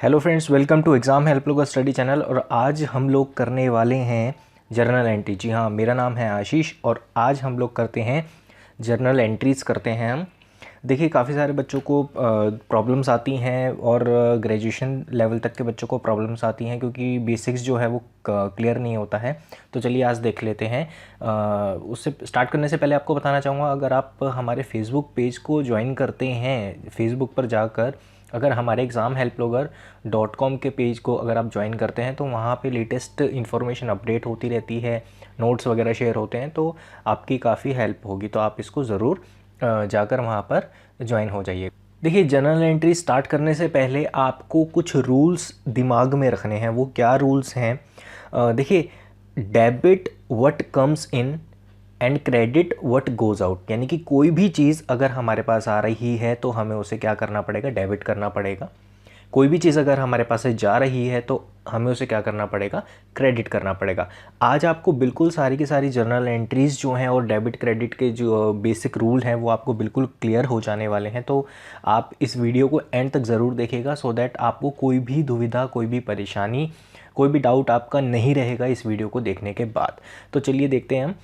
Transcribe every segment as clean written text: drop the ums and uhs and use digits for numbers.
Hello friends, welcome to exam help लोग study channel. और आज हम लोग करने वाले हैं जर्नल एंट्री। जी हाँ, मेरा नाम है आशीष और आज हम लोग करते हैं जर्नल एंट्रीज़ करते हैं हम। देखिए, काफ़ी सारे बच्चों को प्रॉब्लम्स आती हैं और ग्रेजुएशन लेवल तक के बच्चों को प्रॉब्लम्स आती हैं क्योंकि बेसिक्स जो है वो क्लियर नहीं होता है। तो चलिए आज देख लेते हैं। उससे स्टार्ट करने से पहले आपको बताना चाहूँगा, अगर आप हमारे फेसबुक पेज को ज्वाइन करते हैं, फेसबुक पर जाकर अगर हमारे examhelploger.com के पेज को अगर आप ज्वाइन करते हैं तो वहाँ पे लेटेस्ट इन्फॉर्मेशन अपडेट होती रहती है, नोट्स वगैरह शेयर होते हैं, तो आपकी काफ़ी हेल्प होगी। तो आप इसको ज़रूर जाकर वहाँ पर ज्वाइन हो जाइए। देखिए, जर्नल एंट्री स्टार्ट करने से पहले आपको कुछ रूल्स दिमाग में रखने हैं। वो क्या रूल्स हैं? देखिए, debit what comes in and credit what goes out. यानी कि कोई भी चीज़ अगर हमारे पास आ रही है तो हमें उसे क्या करना पड़ेगा? डेबिट करना पड़ेगा। कोई भी चीज़ अगर हमारे पास से जा रही है तो हमें उसे क्या करना पड़ेगा? क्रेडिट करना पड़ेगा। आज आपको बिल्कुल सारी की सारी जर्नल एंट्रीज़ जो हैं और डेबिट क्रेडिट के जो बेसिक रूल हैं वो आपको बिल्कुल क्लियर हो जाने वाले हैं। तो आप इस वीडियो को एंड तक ज़रूर देखिएगा सो दैट आपको कोई भी दुविधा, कोई भी परेशानी, कोई भी डाउट आपका नहीं रहेगा इस वीडियो को देखने के बाद। तो चलिए देखते हैं हम।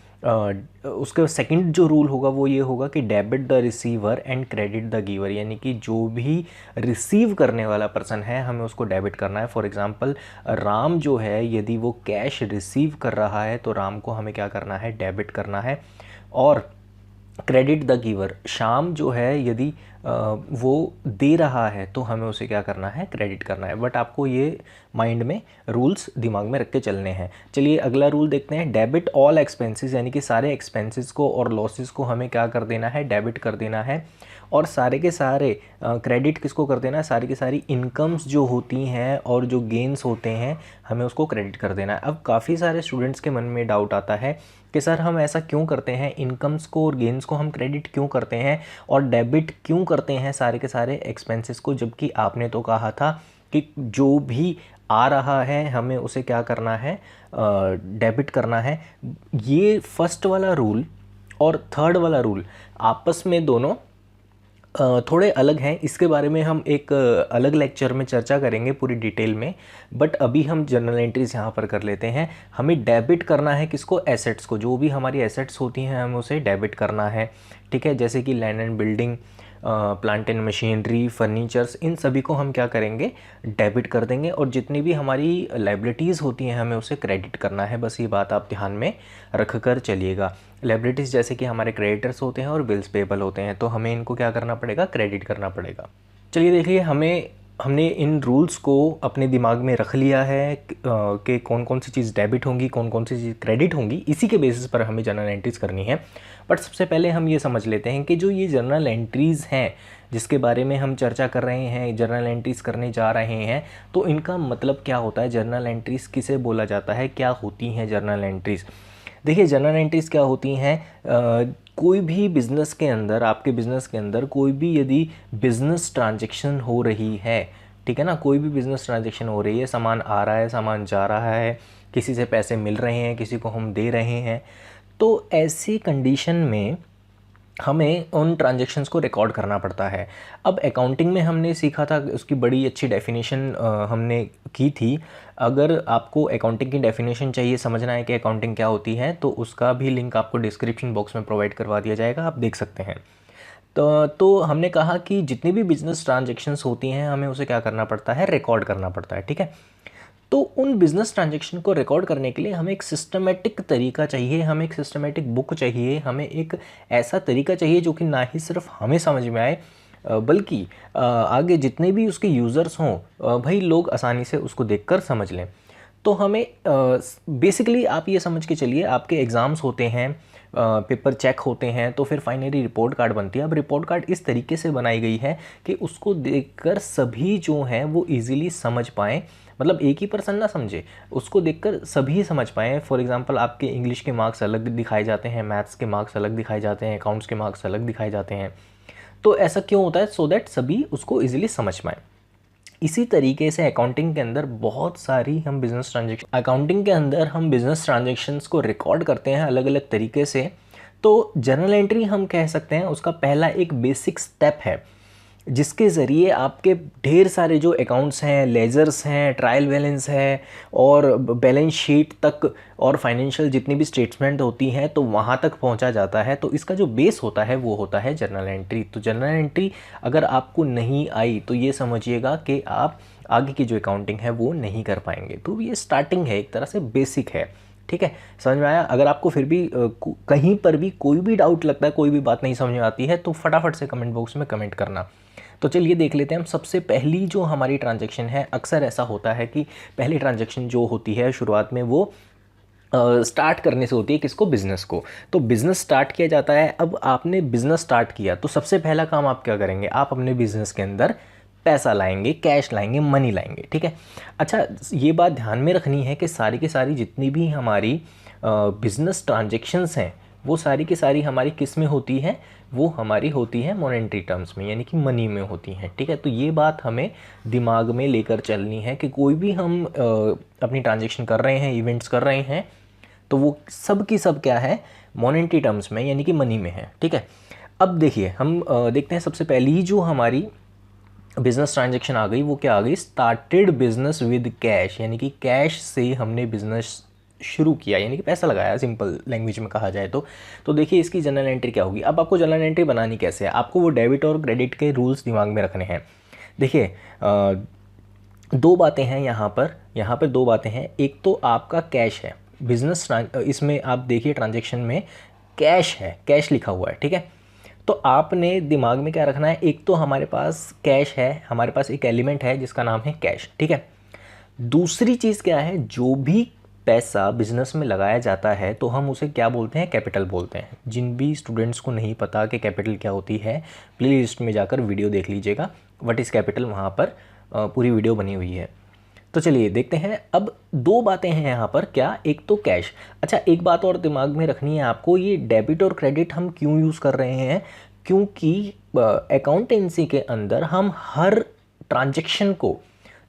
उसका सेकंड जो रूल होगा वो ये होगा कि debit the receiver and credit the giver. यानी कि जो भी रिसीव करने वाला पर्सन है हमें उसको डेबिट करना है। फॉर एग्जांपल, राम जो है यदि वो कैश रिसीव कर रहा है तो राम को हमें क्या करना है? डेबिट करना है। और क्रेडिट द गिवर, शाम जो है यदि वो दे रहा है तो हमें उसे क्या करना है? क्रेडिट करना है। बट आपको ये माइंड में रूल्स दिमाग में रख के चलने हैं। चलिए अगला रूल देखते हैं। डेबिट ऑल एक्सपेंसेस, यानी कि सारे एक्सपेंसेस को और लॉसेस को हमें क्या कर देना है? डेबिट कर देना है। और सारे के सारे क्रेडिट किसको कर देना है? सारी की सारी इनकम्स जो होती हैं और जो गेंस होते हैं हमें उसको क्रेडिट कर देना है। अब काफ़ी सारे स्टूडेंट्स के मन में डाउट आता है कि सर हम ऐसा क्यों करते हैं? इनकम्स को और गेंस को हम क्रेडिट क्यों करते हैं और डेबिट क्यों करते हैं सारे के सारे एक्सपेंसेस को? जबकि आपने तो कहा था कि जो भी आ रहा है हमें उसे क्या करना है? डेबिट करना है। ये फर्स्ट वाला रूल और थर्ड वाला रूल आपस में दोनों थोड़े अलग हैं। इसके बारे में हम एक अलग लेक्चर में चर्चा करेंगे पूरी डिटेल में। बट अभी हम जर्नल एंट्रीज यहाँ पर कर लेते हैं। हमें डेबिट करना है किसको? एसेट्स को। जो भी हमारी एसेट्स होती हैं हमें उसे डेबिट करना है। ठीक है, जैसे कि land and building, plant and machinery, furnitures, इन सभी को हम क्या करेंगे? डेबिट कर देंगे। और जितनी भी हमारी लाइबिलिटीज़ होती हैं हमें उसे क्रेडिट करना है। बस ये बात आप ध्यान में रख कर चलिएगा। लाइबिलिटीज़ जैसे कि हमारे क्रेडिटर्स होते हैं और बिल्स पेबल होते हैं, तो हमें इनको क्या करना पड़ेगा? क्रेडिट करना पड़ेगा। चलिए देखिए, हमने इन रूल्स को अपने दिमाग में रख लिया है कि कौन कौन सी चीज़ डेबिट होंगी, कौन कौन सी चीज़ क्रेडिट होंगी। इसी के बेसिस पर हमें जर्नल एंट्रीज़ करनी है। बट सबसे पहले हम ये समझ लेते हैं कि जो ये जर्नल एंट्रीज़ हैं जिसके बारे में हम चर्चा कर रहे हैं, जर्नल एंट्रीज़ करने जा रहे हैं, तो इनका मतलब क्या होता है? जर्नल एंट्रीज़ किसे बोला जाता है? क्या होती हैं जर्नल एंट्रीज़? देखिए, जर्नल एंट्रीज़ क्या होती हैं? कोई भी बिज़नेस के अंदर, आपके बिज़नेस के अंदर कोई भी यदि बिज़नेस ट्रांजैक्शन हो रही है, ठीक है ना, कोई भी बिज़नेस ट्रांजैक्शन हो रही है, सामान आ रहा है, सामान जा रहा है, किसी से पैसे मिल रहे हैं, किसी को हम दे रहे हैं, तो ऐसी कंडीशन में हमें उन ट्रांजैक्शंस को रिकॉर्ड करना पड़ता है। अब अकाउंटिंग में हमने सीखा था, उसकी बड़ी अच्छी डेफिनेशन हमने की थी। अगर आपको अकाउंटिंग की डेफिनेशन चाहिए, समझना है कि अकाउंटिंग क्या होती है, तो उसका भी लिंक आपको डिस्क्रिप्शन बॉक्स में प्रोवाइड करवा दिया जाएगा, आप देख सकते हैं। तो हमने कहा कि जितनी भी बिजनेस ट्रांजैक्शंस होती हैं हमें उसे क्या करना पड़ता है? रिकॉर्ड करना पड़ता है। ठीक है, तो उन बिज़नेस ट्रांजैक्शन को रिकॉर्ड करने के लिए हमें एक सिस्टमेटिक तरीका चाहिए, हमें एक सिस्टमेटिक बुक चाहिए, हमें एक ऐसा तरीका चाहिए जो कि ना ही सिर्फ हमें समझ में आए बल्कि आगे जितने भी उसके यूज़र्स हों भाई लोग आसानी से उसको देखकर समझ लें। तो हमें बेसिकली आप ये समझ के चलिए, आपके एग्ज़ाम्स होते हैं, पेपर चेक होते हैं, तो फिर फाइनली रिपोर्ट कार्ड बनती है। अब रिपोर्ट कार्ड इस तरीके से बनाई गई है कि उसको देखकर सभी जो हैं वो इजीली समझ पाएँ। मतलब एक ही पर्सन ना समझे, उसको देखकर सभी समझ पाएँ। फॉर एग्जांपल, आपके इंग्लिश के मार्क्स अलग दिखाए जाते हैं, मैथ्स के मार्क्स अलग दिखाए जाते हैं, अकाउंट्स के मार्क्स अलग दिखाए जाते हैं। तो ऐसा क्यों होता है? सो दैट सभी उसको ईजिली समझ पाएँ। इसी तरीके से अकाउंटिंग के अंदर बहुत सारी हम बिजनेस ट्रांजेक्शन्स को रिकॉर्ड करते हैं अलग अलग तरीके से। तो जर्नल एंट्री हम कह सकते हैं उसका पहला एक बेसिक स्टेप है जिसके ज़रिए आपके ढेर सारे जो अकाउंट्स हैं, लेजर्स हैं, ट्रायल बैलेंस है और बैलेंस शीट तक और फाइनेंशियल जितनी भी स्टेटमेंट होती हैं तो वहाँ तक पहुँचा जाता है। तो इसका जो बेस होता है वो होता है जर्नल एंट्री। तो जर्नल एंट्री अगर आपको नहीं आई तो ये समझिएगा कि आप आगे की जो अकाउंटिंग है वो नहीं कर पाएंगे। तो ये स्टार्टिंग है, एक तरह से बेसिक है। ठीक है, समझ में आया? अगर आपको फिर भी कहीं पर भी कोई भी डाउट लगता है, कोई भी बात नहीं समझ में आती है तो फटाफट से कमेंट बॉक्स में कमेंट करना। तो चलिए देख लेते हैं हम। सबसे पहली जो हमारी ट्रांजैक्शन है, अक्सर ऐसा होता है कि पहली ट्रांजैक्शन जो होती है शुरुआत में वो स्टार्ट करने से होती है, किसको? बिज़नेस को। तो बिज़नेस स्टार्ट किया जाता है। अब आपने बिज़नेस स्टार्ट किया तो सबसे पहला काम आप क्या करेंगे? आप अपने बिज़नेस के अंदर पैसा लाएंगे, कैश लाएंगे, मनी लाएंगे। ठीक है, अच्छा ये बात ध्यान में रखनी है कि सारी की सारी जितनी भी हमारी बिज़नेस ट्रांजेक्शन्स हैं वो सारी की सारी हमारी किस में होती है? वो हमारी होती है मॉनेटरी टर्म्स में, यानी कि मनी में होती हैं। ठीक है, तो ये बात हमें दिमाग में लेकर चलनी है कि कोई भी हम अपनी ट्रांजेक्शन कर रहे हैं, इवेंट्स कर रहे हैं, तो वो सब की सब क्या है? मॉनेटरी टर्म्स में, यानी कि मनी में है। ठीक है, अब देखिए हम देखते हैं सबसे पहली जो हमारी बिज़नेस ट्रांजैक्शन आ गई वो क्या आ गई? स्टार्टेड बिजनेस विद कैश, यानी कि कैश से हमने बिजनेस शुरू किया, यानी कि पैसा लगाया, सिंपल लैंग्वेज में कहा जाए तो देखिए इसकी जनरल एंट्री क्या होगी। अब आपको जनरल एंट्री बनानी कैसे है? आपको वो डेबिट और क्रेडिट के रूल्स दिमाग में रखने हैं। देखिए दो बातें हैं यहाँ पर दो बातें हैं। एक तो आपका कैश है, बिजनेस इसमें आप देखिए ट्रांजेक्शन में कैश है, कैश लिखा हुआ है। ठीक है, तो आपने दिमाग में क्या रखना है? एक तो हमारे पास कैश है, हमारे पास एक एलिमेंट है जिसका नाम है कैश। ठीक है, दूसरी चीज़ क्या है? जो भी पैसा बिजनेस में लगाया जाता है तो हम उसे क्या बोलते हैं? कैपिटल बोलते हैं। जिन भी स्टूडेंट्स को नहीं पता कि कैपिटल क्या होती है, प्ले लिस्ट में जाकर वीडियो देख लीजिएगा, व्हाट इज़ कैपिटल, वहाँ पर पूरी वीडियो बनी हुई है। तो चलिए देखते हैं। अब दो बातें हैं यहाँ पर, क्या? एक तो कैश। अच्छा एक बात और दिमाग में रखनी है आपको, ये डेबिट और क्रेडिट हम क्यों यूज़ कर रहे हैं? क्योंकि अकाउंटेंसी के अंदर हम हर ट्रांजैक्शन को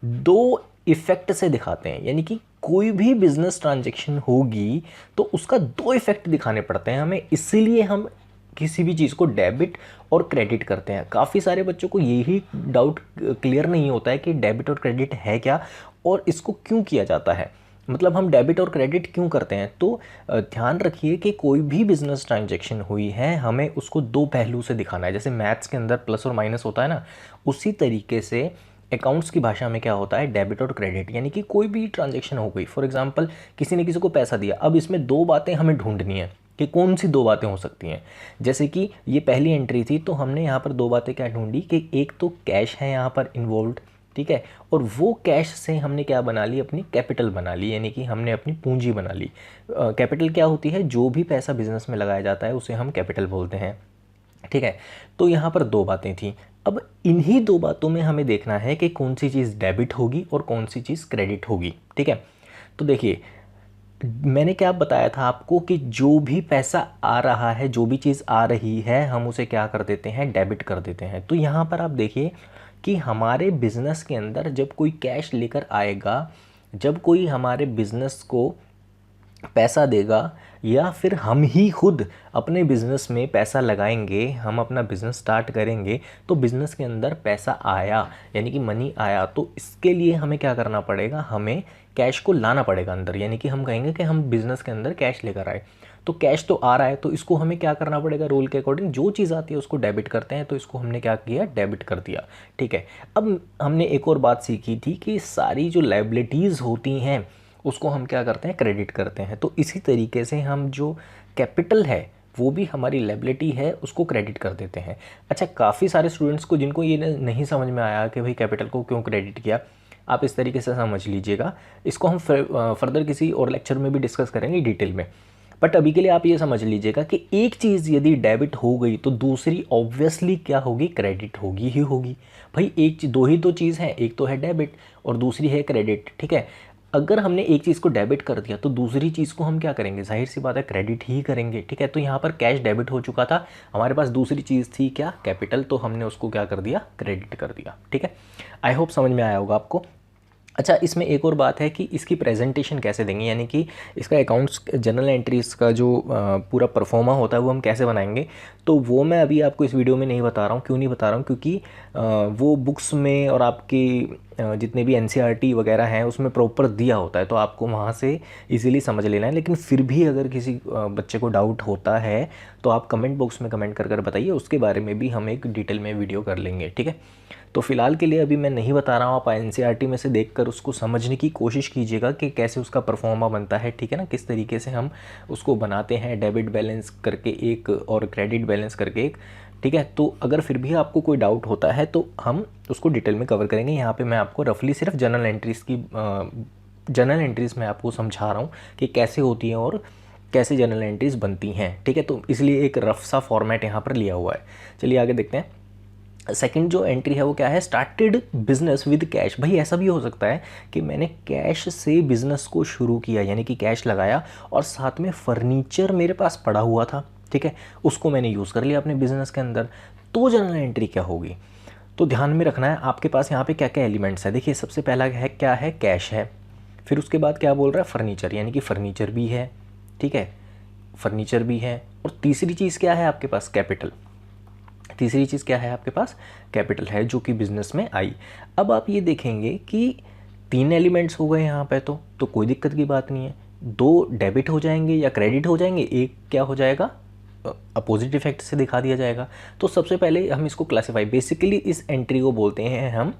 दो इफ़ेक्ट से दिखाते हैं, यानी कि कोई भी बिजनेस ट्रांजैक्शन होगी तो उसका दो इफ़ेक्ट दिखाने पड़ते हैं हमें, इसीलिए हम किसी भी चीज़ को डेबिट और क्रेडिट करते हैं। काफ़ी सारे बच्चों को यही डाउट क्लियर नहीं होता है कि डेबिट और क्रेडिट है क्या और इसको क्यों किया जाता है, मतलब हम डेबिट और क्रेडिट क्यों करते हैं। तो ध्यान रखिए कि कोई भी बिजनेस ट्रांजैक्शन हुई है हमें उसको दो पहलू से दिखाना है। जैसे मैथ्स के अंदर प्लस और माइनस होता है ना, उसी तरीके से अकाउंट्स की भाषा में क्या होता है? डेबिट और क्रेडिट, यानी कि कोई भी ट्रांजैक्शन हो गई। फॉर एग्जांपल किसी ने किसी को पैसा दिया, अब इसमें दो बातें हमें ढूंढनी है कि कौन सी दो बातें हो सकती हैं। जैसे कि ये पहली एंट्री थी तो हमने यहाँ पर दो बातें क्या ढूंढी कि एक तो कैश है यहाँ पर इन्वॉल्व। ठीक है, और वो कैश से हमने क्या बना ली? अपनी कैपिटल बना ली, यानी कि हमने अपनी पूंजी बना ली। कैपिटल क्या होती है? जो भी पैसा बिजनेस में लगाया जाता है उसे हम कैपिटल बोलते हैं। ठीक है, तो यहाँ पर दो बातें थी। अब इन्हीं दो बातों में हमें देखना है कि कौन सी चीज़ डेबिट होगी और कौन सी चीज़ क्रेडिट होगी। ठीक है, तो देखिए मैंने क्या बताया था आपको कि जो भी पैसा आ रहा है, जो भी चीज़ आ रही है, हम उसे क्या कर देते हैं? डेबिट कर देते हैं। तो यहाँ पर आप देखिए कि हमारे बिजनेस के अंदर जब कोई कैश लेकर आएगा, जब कोई हमारे बिजनेस को पैसा देगा, या फिर हम ही खुद अपने बिज़नेस में पैसा लगाएंगे, हम अपना बिज़नेस स्टार्ट करेंगे तो बिज़नेस के अंदर पैसा आया, यानी कि मनी आया, तो इसके लिए हमें क्या करना पड़ेगा? हमें कैश को लाना पड़ेगा अंदर, यानी कि हम कहेंगे कि हम बिज़नेस के अंदर कैश लेकर आए। तो कैश तो आ रहा है तो इसको हमें क्या करना पड़ेगा? रूल के अकॉर्डिंग जो चीज़ आती है उसको डेबिट करते हैं, तो इसको हमने क्या किया? डेबिट कर दिया। ठीक है, अब हमने एक और बात सीखी थी कि सारी जो लायबिलिटीज़ होती हैं उसको हम क्या करते हैं? क्रेडिट करते हैं। तो इसी तरीके से हम जो कैपिटल है वो भी हमारी लायबिलिटी है, उसको क्रेडिट कर देते हैं। अच्छा काफ़ी सारे स्टूडेंट्स को जिनको ये नहीं समझ में आया कि भाई कैपिटल को क्यों क्रेडिट किया, आप इस तरीके से समझ लीजिएगा। इसको हम फर्दर किसी और लेक्चर में भी डिस्कस करेंगे डिटेल में, बट अभी के लिए आप ये समझ लीजिएगा कि एक चीज़ यदि डेबिट हो गई तो दूसरी ऑब्वियसली क्या होगी? क्रेडिट होगी ही होगी। भाई एक दो ही तो चीज़ है, एक तो है डेबिट और दूसरी है क्रेडिट। ठीक है, अगर हमने एक चीज़ को डेबिट कर दिया तो दूसरी चीज़ को हम क्या करेंगे? जाहिर सी बात है क्रेडिट ही करेंगे। ठीक है, तो यहाँ पर कैश डेबिट हो चुका था, हमारे पास दूसरी चीज़ थी क्या? कैपिटल, तो हमने उसको क्या कर दिया? क्रेडिट कर दिया। ठीक है, आई होप समझ में आया होगा आपको। अच्छा, इसमें एक और बात है कि इसकी प्रेजेंटेशन कैसे देंगे, यानी कि इसका अकाउंट्स जर्नल एंट्रीज का जो पूरा परफॉर्मा होता है वो हम कैसे बनाएंगे, तो वो मैं अभी आपको इस वीडियो में नहीं बता रहा हूँ। क्यों नहीं बता रहा हूँ? क्योंकि वो बुक्स में और आपकी जितने भी एनसीईआरटी वगैरह हैं उसमें प्रॉपर दिया होता है, तो आपको वहाँ से इजीली समझ लेना है। लेकिन फिर भी अगर किसी बच्चे को डाउट होता है तो आप कमेंट बॉक्स में कमेंट कर बताइए, उसके बारे में भी हम एक डिटेल में वीडियो कर लेंगे, ठीक है। तो फिलहाल के लिए अभी मैं नहीं बता रहा हूँ, आप एनसीईआरटी में से देखकर उसको समझने की कोशिश कीजिएगा कि कैसे उसका परफॉर्मा बनता है, ठीक है ना, किस तरीके से हम उसको बनाते हैं, डेबिट बैलेंस करके एक और क्रेडिट बैलेंस करके एक, ठीक है। तो अगर फिर भी आपको कोई डाउट होता है तो हम उसको डिटेल में कवर करेंगे। यहाँ पे मैं आपको रफली सिर्फ जनरल एंट्रीज़ में आपको समझा रहा हूँ कि कैसे होती हैं और कैसे जनरल एंट्रीज़ बनती हैं, ठीक है। तो इसलिए एक रफ सा फॉर्मेट यहाँ पर लिया हुआ है। चलिए आगे देखते हैं। सेकंड जो एंट्री है वो क्या है, स्टार्टेड बिजनेस विद कैश। भाई ऐसा भी हो सकता है कि मैंने कैश से बिजनेस को शुरू किया, यानी कि कैश लगाया और साथ में फर्नीचर मेरे पास पड़ा हुआ था, ठीक है, उसको मैंने यूज़ कर लिया अपने बिजनेस के अंदर। तो जनरल एंट्री क्या होगी? तो ध्यान में रखना है आपके पास यहाँ पे क्या क्या एलिमेंट्स है। देखिए सबसे पहला है क्या है, कैश है। फिर उसके बाद क्या बोल रहा है, फर्नीचर, यानी कि फर्नीचर भी है, ठीक है, फर्नीचर भी है। और तीसरी चीज़ क्या है आपके पास, कैपिटल। तीसरी चीज़ क्या है आपके पास, कैपिटल है, जो कि बिजनेस में आई। अब आप ये देखेंगे कि 3 एलिमेंट्स हो गए यहाँ पे, तो कोई दिक्कत की बात नहीं है। 2 डेबिट हो जाएंगे या क्रेडिट हो जाएंगे, एक क्या हो जाएगा, अपोजिट इफेक्ट से दिखा दिया जाएगा। तो सबसे पहले हम इसको क्लासीफाई, बेसिकली इस एंट्री को बोलते हैं हम,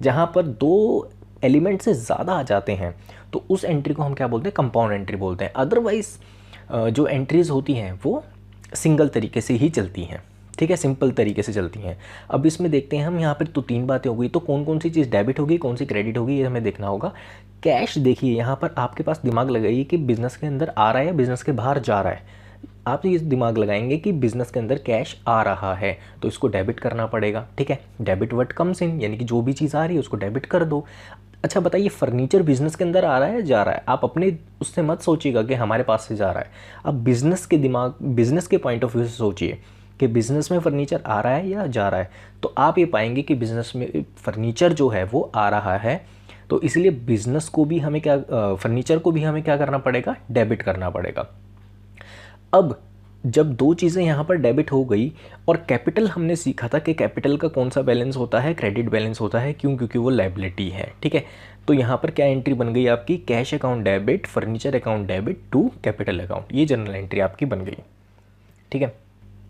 जहाँ पर 2 एलिमेंट से ज़्यादा आ जाते हैं तो उस एंट्री को हम क्या बोलते हैं, कंपाउंड एंट्री बोलते हैं। अदरवाइज जो एंट्रीज होती हैं वो सिंगल तरीके से ही चलती हैं, ठीक है, सिंपल तरीके से चलती हैं। अब इसमें देखते हैं हम, यहाँ पर तो 3 बातें हो गई, तो कौन कौन सी चीज़ डेबिट होगी, कौन सी क्रेडिट होगी, ये हमें देखना होगा। कैश देखिए, यहाँ पर आपके पास दिमाग लगाइए कि बिज़नेस के अंदर आ रहा है या बिज़नेस के बाहर जा रहा है। आप ये दिमाग लगाएंगे कि बिज़नेस के अंदर कैश आ रहा है तो इसको डेबिट करना पड़ेगा, ठीक है। डेबिट व्हाट कम्स इन, यानी कि जो भी चीज़ आ रही है उसको डेबिट कर दो। अच्छा बताइए, फर्नीचर बिजनेस के अंदर आ रहा है जा रहा है? आप अपने उससे मत सोचिएगा कि हमारे पास से जा रहा है, आप बिजनेस के पॉइंट ऑफ व्यू से सोचिए कि बिज़नेस में फ़र्नीचर आ रहा है या जा रहा है। तो आप ये पाएंगे कि बिज़नेस में फ़र्नीचर जो है वो आ रहा है, तो इसलिए बिज़नेस को भी हमें क्या, फर्नीचर को भी हमें क्या करना पड़ेगा, डेबिट करना पड़ेगा। अब जब 2 चीज़ें यहाँ पर डेबिट हो गई, और कैपिटल हमने सीखा था कि कैपिटल का कौन सा बैलेंस होता है, क्रेडिट बैलेंस होता है, क्यों, क्योंकि वो लायबिलिटी है, ठीक है। तो यहाँ पर क्या एंट्री बन गई आपकी, cash account debit, furniture account debit to capital account, ये जनरल एंट्री आपकी बन गई, ठीक है।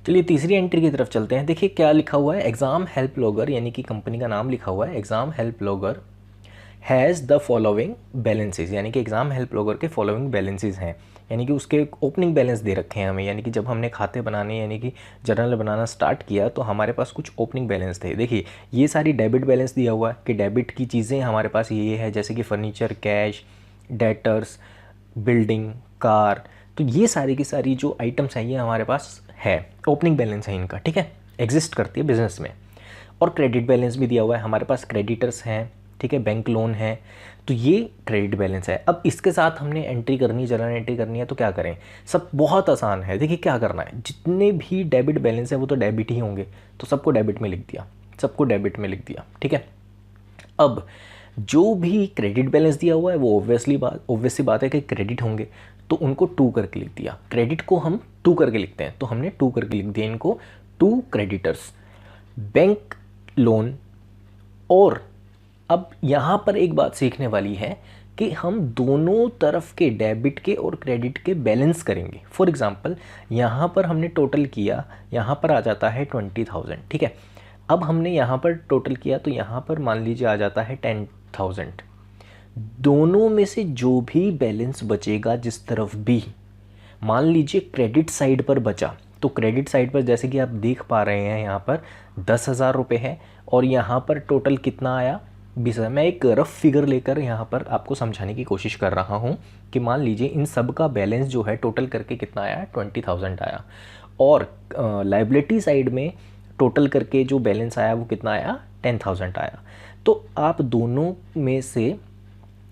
चलिए तीसरी एंट्री की तरफ चलते हैं। देखिए क्या लिखा हुआ है, एग्ज़ाम हेल्प लॉगर, यानी कि कंपनी का नाम लिखा हुआ है, exam help logger has the following balances, यानी कि एग्ज़ाम हेल्प लॉगर के फॉलोइंग बैलेंसेज हैं, यानी कि उसके ओपनिंग बैलेंस दे रखे हैं हमें, यानी कि जब हमने खाते बनाने यानी कि जर्नल बनाना स्टार्ट किया तो हमारे पास कुछ ओपनिंग बैलेंस थे। देखिए ये सारी डेबिट बैलेंस दिया हुआ है कि डेबिट की चीज़ें हमारे पास ये है, जैसे कि furniture, cash, debtors, building, car, तो ये सारी की सारी जो आइटम्स हैं ये हमारे पास है, ओपनिंग बैलेंस है इनका, ठीक है, एग्जिस्ट करती है बिजनेस में। और क्रेडिट बैलेंस भी दिया हुआ है, हमारे पास क्रेडिटर्स हैं, ठीक है, बैंक लोन है, तो ये क्रेडिट बैलेंस है। अब इसके साथ हमने एंट्री करनी है, जर्नल एंट्री करनी है, तो क्या करें, सब बहुत आसान है। देखिए क्या करना है, जितने भी डेबिट बैलेंस है वो तो डेबिट ही होंगे, तो सबको डेबिट में लिख दिया, सबको डेबिट में लिख दिया, ठीक है। अब जो भी क्रेडिट बैलेंस दिया हुआ है वो ऑब्वियसली बात है कि क्रेडिट होंगे, तो उनको 2 करके लिख दिया। क्रेडिट को हम 2 करके लिखते हैं, तो हमने 2 करके लिख दिया इनको, 2 क्रेडिटर्स, बैंक लोन। और अब यहाँ पर एक बात सीखने वाली है कि हम दोनों तरफ के डेबिट के और क्रेडिट के बैलेंस करेंगे। फॉर एग्जांपल यहाँ पर हमने टोटल किया, यहाँ पर आ जाता है 20,000, ठीक है। अब हमने यहाँ पर टोटल किया तो यहाँ पर मान लीजिए आ जाता है 10,000। दोनों में से जो भी बैलेंस बचेगा, जिस तरफ भी मान लीजिए क्रेडिट साइड पर बचा, तो क्रेडिट साइड पर जैसे कि आप देख पा रहे हैं यहाँ पर 10,000 रुपये है और यहाँ पर टोटल कितना आया, 20,000। मैं एक रफ फिगर लेकर यहाँ पर आपको समझाने की कोशिश कर रहा हूँ कि मान लीजिए इन सब का बैलेंस जो है टोटल करके कितना आया, 20,000 आया, और लायबिलिटी साइड में टोटल करके जो बैलेंस आया वो कितना आया, 10,000 आया। तो आप दोनों में से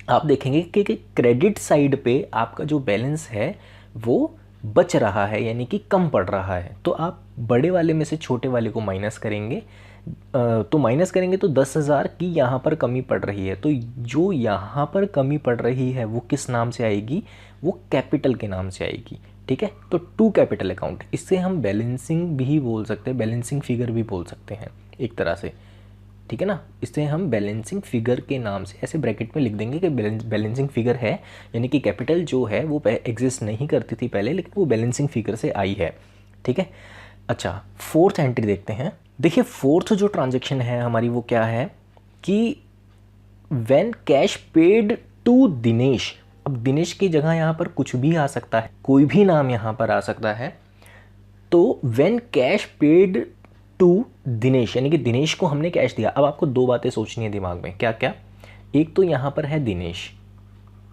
आप देखेंगे कि क्रेडिट साइड पे आपका जो बैलेंस है वो बच रहा है, यानी कि कम पड़ रहा है, तो आप बड़े वाले में से छोटे वाले को माइनस करेंगे, तो माइनस करेंगे तो 10,000 की यहाँ पर कमी पड़ रही है। तो जो यहाँ पर कमी पड़ रही है वो किस नाम से आएगी, वो कैपिटल के नाम से आएगी। ठीक है, तो टू कैपिटल अकाउंट, इससे हम बैलेंसिंग भी बोल सकते हैं, बैलेंसिंग फिगर भी बोल सकते हैं एक तरह से। ठीक है ना, इससे हम बैलेंसिंग फिगर के नाम से ऐसे ब्रैकेट में लिख देंगे कि बैलेंसिंग फिगर है, यानी कि कैपिटल जो है वो एग्जिस्ट नहीं करती थी पहले, लेकिन वो बैलेंसिंग फिगर से आई है। ठीक है, अच्छा फोर्थ एंट्री देखते हैं। देखिए फोर्थ जो ट्रांजैक्शन है हमारी वो क्या है कि when cash paid to Dinesh. अब दिनेश की जगह यहाँ पर कुछ भी आ सकता है, कोई भी नाम यहाँ पर आ सकता है। तो when cash paid to Dinesh, यानी कि दिनेश को हमने कैश दिया। अब आपको दो बातें सोचनी है दिमाग में, क्या क्या, एक तो यहाँ पर है दिनेश,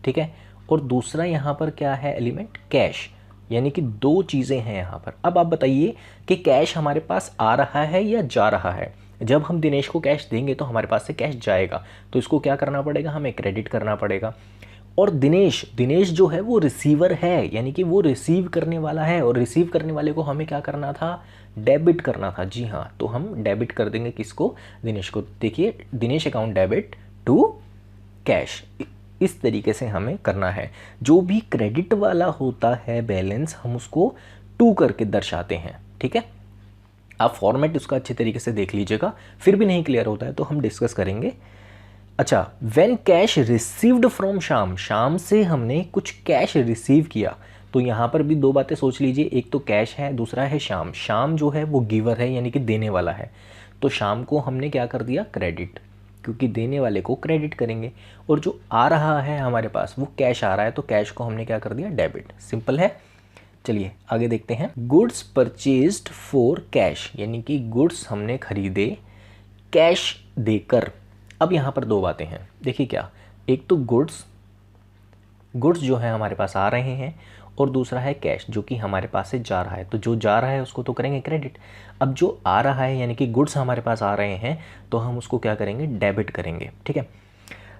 ठीक है, और दूसरा यहाँ पर क्या है एलिमेंट, कैश, यानी कि दो चीज़ें हैं यहाँ पर। अब आप बताइए कि कैश हमारे पास आ रहा है या जा रहा है। जब हम दिनेश को कैश देंगे तो हमारे पास से कैश जाएगा, तो इसको क्या करना पड़ेगा, हमें क्रेडिट करना पड़ेगा। और दिनेश जो है वो रिसीवर है, यानी कि वो रिसीव करने वाला है, और रिसीव करने वाले को हमें क्या करना था, डेबिट करना था। जी हाँ, तो हम डेबिट कर देंगे किसको, दिनेश को। देखिए Dinesh account debit to cash, इस तरीके से हमें करना है। जो भी क्रेडिट वाला होता है बैलेंस, हम उसको टू करके दर्शाते हैं। ठीक है, आप फॉर्मेट उसका अच्छे तरीके से देख लीजिएगा, फिर भी नहीं क्लियर होता है तो हम डिस्कस करेंगे। अच्छा, when cash received from Shyam, Shyam से हमने कुछ कैश रिसीव किया, तो यहाँ पर भी दो बातें सोच लीजिए, एक तो कैश है, दूसरा है श्याम। श्याम जो है वो गिवर है, यानी कि देने वाला है, तो श्याम को हमने क्या कर दिया, क्रेडिट, क्योंकि देने वाले को क्रेडिट करेंगे। और जो आ रहा है हमारे पास वो कैश आ रहा है, तो कैश को हमने क्या कर दिया, डेबिट। सिंपल है। चलिए आगे देखते हैं। गुड्स परचेज्ड फॉर कैश, यानी कि गुड्स हमने खरीदे कैश देकर। अब यहाँ पर दो बातें हैं, देखिए क्या, एक तो गुड्स जो है हमारे पास आ रहे हैं, और दूसरा है कैश जो कि हमारे पास से जा रहा है। तो जो जा रहा है उसको तो करेंगे क्रेडिट। अब जो आ रहा है यानी कि गुड्स हमारे पास आ रहे हैं, तो हम उसको क्या करेंगे, डेबिट करेंगे। ठीक है,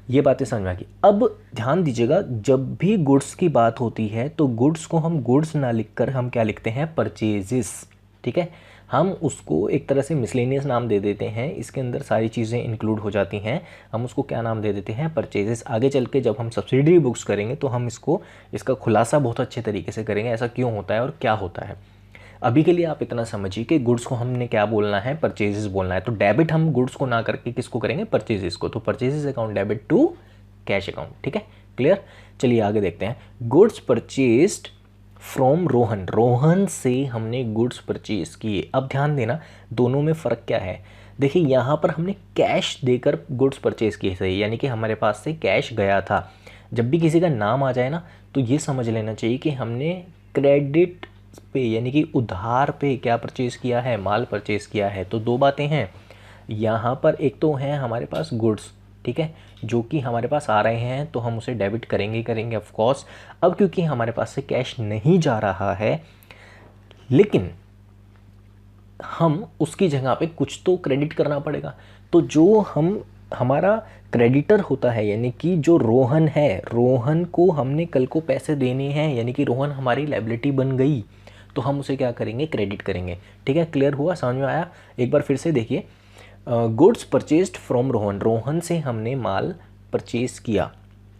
ये बातें समझ में आ गई। अब ध्यान दीजिएगा, जब भी गुड्स की बात होती है तो गुड्स को हम गुड्स ना लिखकर हम क्या लिखते हैं, परचेजेस। ठीक है, हम उसको एक तरह से मिसलेनियस नाम दे देते हैं, इसके अंदर सारी चीज़ें इंक्लूड हो जाती हैं, हम उसको क्या नाम दे देते हैं, परचेजेस। आगे चल के जब हम सब्सिडरी बुक्स करेंगे तो हम इसका खुलासा बहुत अच्छे तरीके से करेंगे, ऐसा क्यों होता है और क्या होता है। अभी के लिए आप इतना समझिए कि गुड्स को हमने क्या बोलना है, परचेजेस बोलना है। तो डेबिट हम गुड्स को ना करके किसको करेंगे, परचेजेस को। तो purchases account debit to cash account. ठीक है, क्लियर। चलिए आगे देखते हैं। Goods purchased from Rohan, Rohan से हमने गुड्स परचेज किए। अब ध्यान देना दोनों में फ़र्क क्या है। देखिए यहाँ पर हमने कैश देकर गुड्स परचेज किए थे, यानी कि हमारे पास से कैश गया था। जब भी किसी का नाम आ जाए ना तो ये समझ लेना चाहिए कि हमने क्रेडिट पे यानी कि उधार पे क्या परचेज़ किया है, माल परचेज़ किया है। तो दो बातें हैं यहाँ पर, एक तो है हमारे पास गुड्स, ठीक है, जो कि हमारे पास आ रहे हैं तो हम उसे डेबिट करेंगे ऑफ कोर्स। अब क्योंकि हमारे पास से कैश नहीं जा रहा है, लेकिन हम उसकी जगह पे कुछ तो क्रेडिट करना पड़ेगा। तो जो हमारा क्रेडिटर होता है, यानी कि जो रोहन है, रोहन को हमने कल को पैसे देने हैं, यानी कि रोहन हमारी लायबिलिटी बन गई, तो हम उसे क्या करेंगे, क्रेडिट करेंगे। ठीक है, क्लियर हुआ, समझ में आया। एक बार फिर से देखिए, goods purchased from Rohan, Rohan से हमने माल परचेज किया।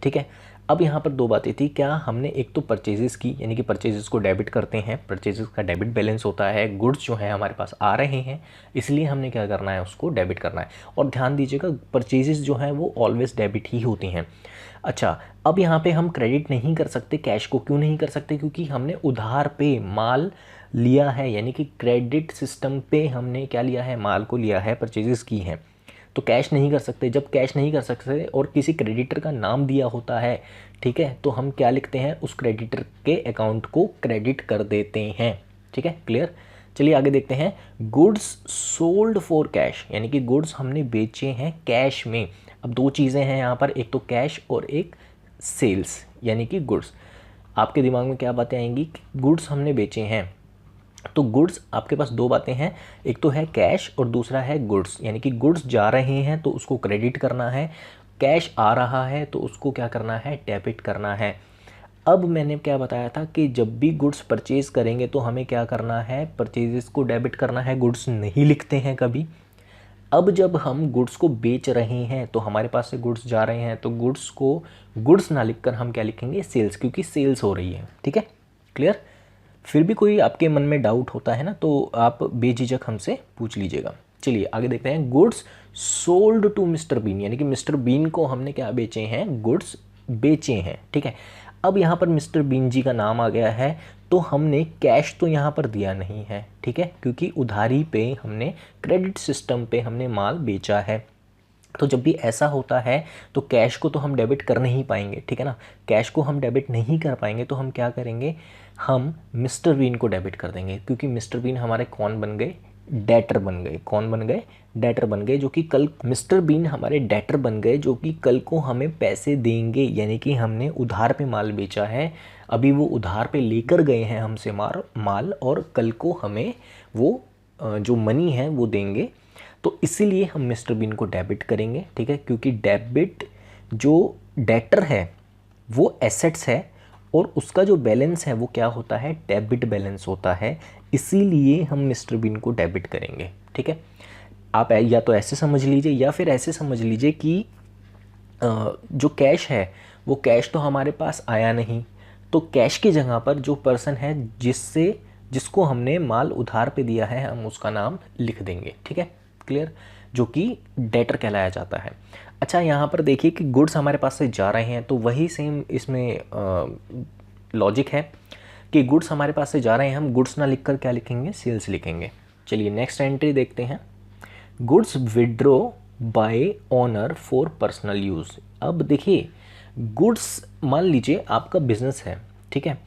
ठीक है, अब यहाँ पर दो बातें थी, क्या हमने एक तो परचेजेस की, यानी कि परचेजेस को डेबिट करते हैं, परचेजेस का डेबिट बैलेंस होता है, गुड्स जो है हमारे पास आ रहे हैं, इसलिए हमने क्या करना है, उसको डेबिट करना है। और ध्यान दीजिएगा परचेजेस जो हैं वो ऑलवेज डेबिट ही होती हैं। अच्छा, अब यहाँ पे हम क्रेडिट नहीं कर सकते कैश को, क्यों नहीं कर सकते, क्योंकि हमने उधार पे माल लिया है, यानी कि क्रेडिट सिस्टम पे हमने क्या लिया है, माल को लिया है, परचेजेस की हैं, तो कैश नहीं कर सकते। जब कैश नहीं कर सकते और किसी क्रेडिटर का नाम दिया होता है, ठीक है, तो हम क्या लिखते हैं, उस क्रेडिटर के अकाउंट को क्रेडिट कर देते हैं। ठीक है, क्लियर। चलिए आगे देखते हैं। गुड्स सोल्ड फॉर कैश, यानी कि गुड्स हमने बेचे हैं कैश में। अब दो चीज़ें हैं यहाँ पर, एक तो कैश और एक सेल्स, यानी कि गुड्स। आपके दिमाग में क्या बातें आएंगी, गुड्स हमने बेचे हैं, तो गुड्स आपके पास दो बातें हैं, एक तो है कैश और दूसरा है गुड्स, यानी कि गुड्स जा रहे हैं तो उसको क्रेडिट करना है, कैश आ रहा है तो उसको क्या करना है, डेबिट करना है। अब मैंने क्या बताया था कि जब भी गुड्स परचेज करेंगे तो हमें क्या करना है, परचेजेस को डेबिट करना है, गुड्स नहीं लिखते हैं कभी। अब जब हम गुड्स को बेच रहे हैं तो हमारे पास से गुड्स जा रहे हैं, तो गुड्स को गुड्स ना लिखकर हम क्या लिखेंगे, सेल्स, क्योंकि सेल्स हो रही है। ठीक है, क्लियर। फिर भी कोई आपके मन में डाउट होता है ना, तो आप बेझिझक हमसे पूछ लीजिएगा। चलिए आगे देखते हैं। Goods sold to mister Bean, यानी कि मिस्टर बीन को हमने क्या बेचे हैं, गुड्स बेचे हैं। ठीक है, अब यहाँ पर मिस्टर बीन जी का नाम आ गया है, तो हमने कैश तो यहाँ पर दिया नहीं है। ठीक है, क्योंकि उधारी पे हमने, क्रेडिट सिस्टम पे हमने माल बेचा है। तो जब भी ऐसा होता है तो कैश को तो हम डेबिट कर नहीं पाएंगे। ठीक है ना, कैश को हम डेबिट नहीं कर पाएंगे तो हम क्या करेंगे, हम मिस्टर बीन को डेबिट कर देंगे, क्योंकि मिस्टर बीन हमारे कौन बन गए, डेटर बन गए। कौन बन गए, डेटर बन गए, जो कि कल मिस्टर बीन हमारे डेटर बन गए, जो कि कल को हमें पैसे देंगे। यानी कि हमने उधार पे माल बेचा है, अभी वो उधार पे लेकर गए हैं हमसे माल, और कल को हमें वो जो मनी है वो देंगे। तो इसीलिए हम मिस्टर बीन को डेबिट करेंगे। ठीक है, क्योंकि डेबिट, जो डेटर है वो एसेट्स है, और उसका जो बैलेंस है वो क्या होता है, डेबिट बैलेंस होता है, इसीलिए हम मिस्टर बीन को डेबिट करेंगे। ठीक है, आप या तो ऐसे समझ लीजिए या फिर ऐसे समझ लीजिए कि जो कैश है वो कैश तो हमारे पास आया नहीं, तो कैश की जगह पर जो पर्सन है जिसको हमने माल उधार पे दिया है, हम उसका नाम लिख देंगे। ठीक है, क्लियर, जो कि डेटर कहलाया जाता है। अच्छा, यहाँ पर देखिए कि गुड्स हमारे पास से जा रहे हैं, तो वही सेम इसमें लॉजिक है कि गुड्स हमारे पास से जा रहे हैं, हम गुड्स ना लिखकर क्या लिखेंगे, सेल्स लिखेंगे। चलिए नेक्स्ट एंट्री देखते हैं। Goods withdraw bye owner for personal use. अब देखिए, गुड्स, मान लीजिए आपका बिजनेस है। ठीक है,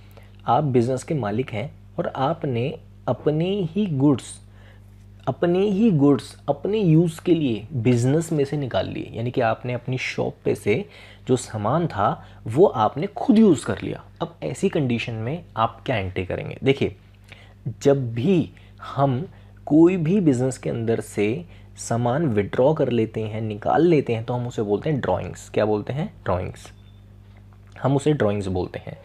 आप बिजनेस के मालिक हैं और आपने अपने ही गुड्स अपने यूज़ के लिए बिजनेस में से निकाल लिए, यानी कि आपने अपनी शॉप पे से जो सामान था वो आपने खुद यूज़ कर लिया। अब ऐसी कंडीशन में आप क्या एंट्री करेंगे, देखिए, जब भी हम कोई भी बिजनेस के अंदर से सामान विड्रॉ कर लेते हैं, निकाल लेते हैं, तो हम उसे बोलते हैं ड्राइंग्स। क्या बोलते हैं, ड्राइंग्स, हम उसे ड्राइंग्स बोलते हैं।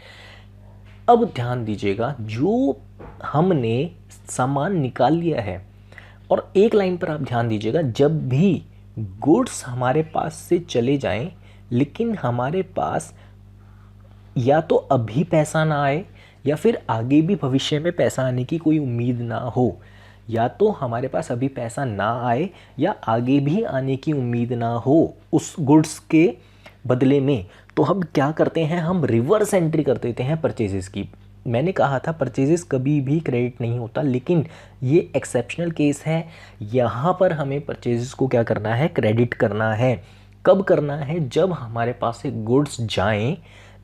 अब ध्यान दीजिएगा, जो हमने सामान निकाल लिया है, और एक लाइन पर आप ध्यान दीजिएगा, जब भी गुड्स हमारे पास से चले जाएं लेकिन हमारे पास या तो अभी पैसा ना आए या फिर आगे भी भविष्य में पैसा आने की कोई उम्मीद ना हो, या तो हमारे पास अभी पैसा ना आए या आगे भी आने की उम्मीद ना हो उस गुड्स के बदले में, तो हम क्या करते हैं, हम रिवर्स एंट्री कर देते हैं परचेजेस की। मैंने कहा था परचेजेस कभी भी क्रेडिट नहीं होता, लेकिन ये एक्सेप्शनल केस है। यहाँ पर हमें परचेजेस को क्या करना है, क्रेडिट करना है। कब करना है, जब हमारे पास से गुड्स जाएं,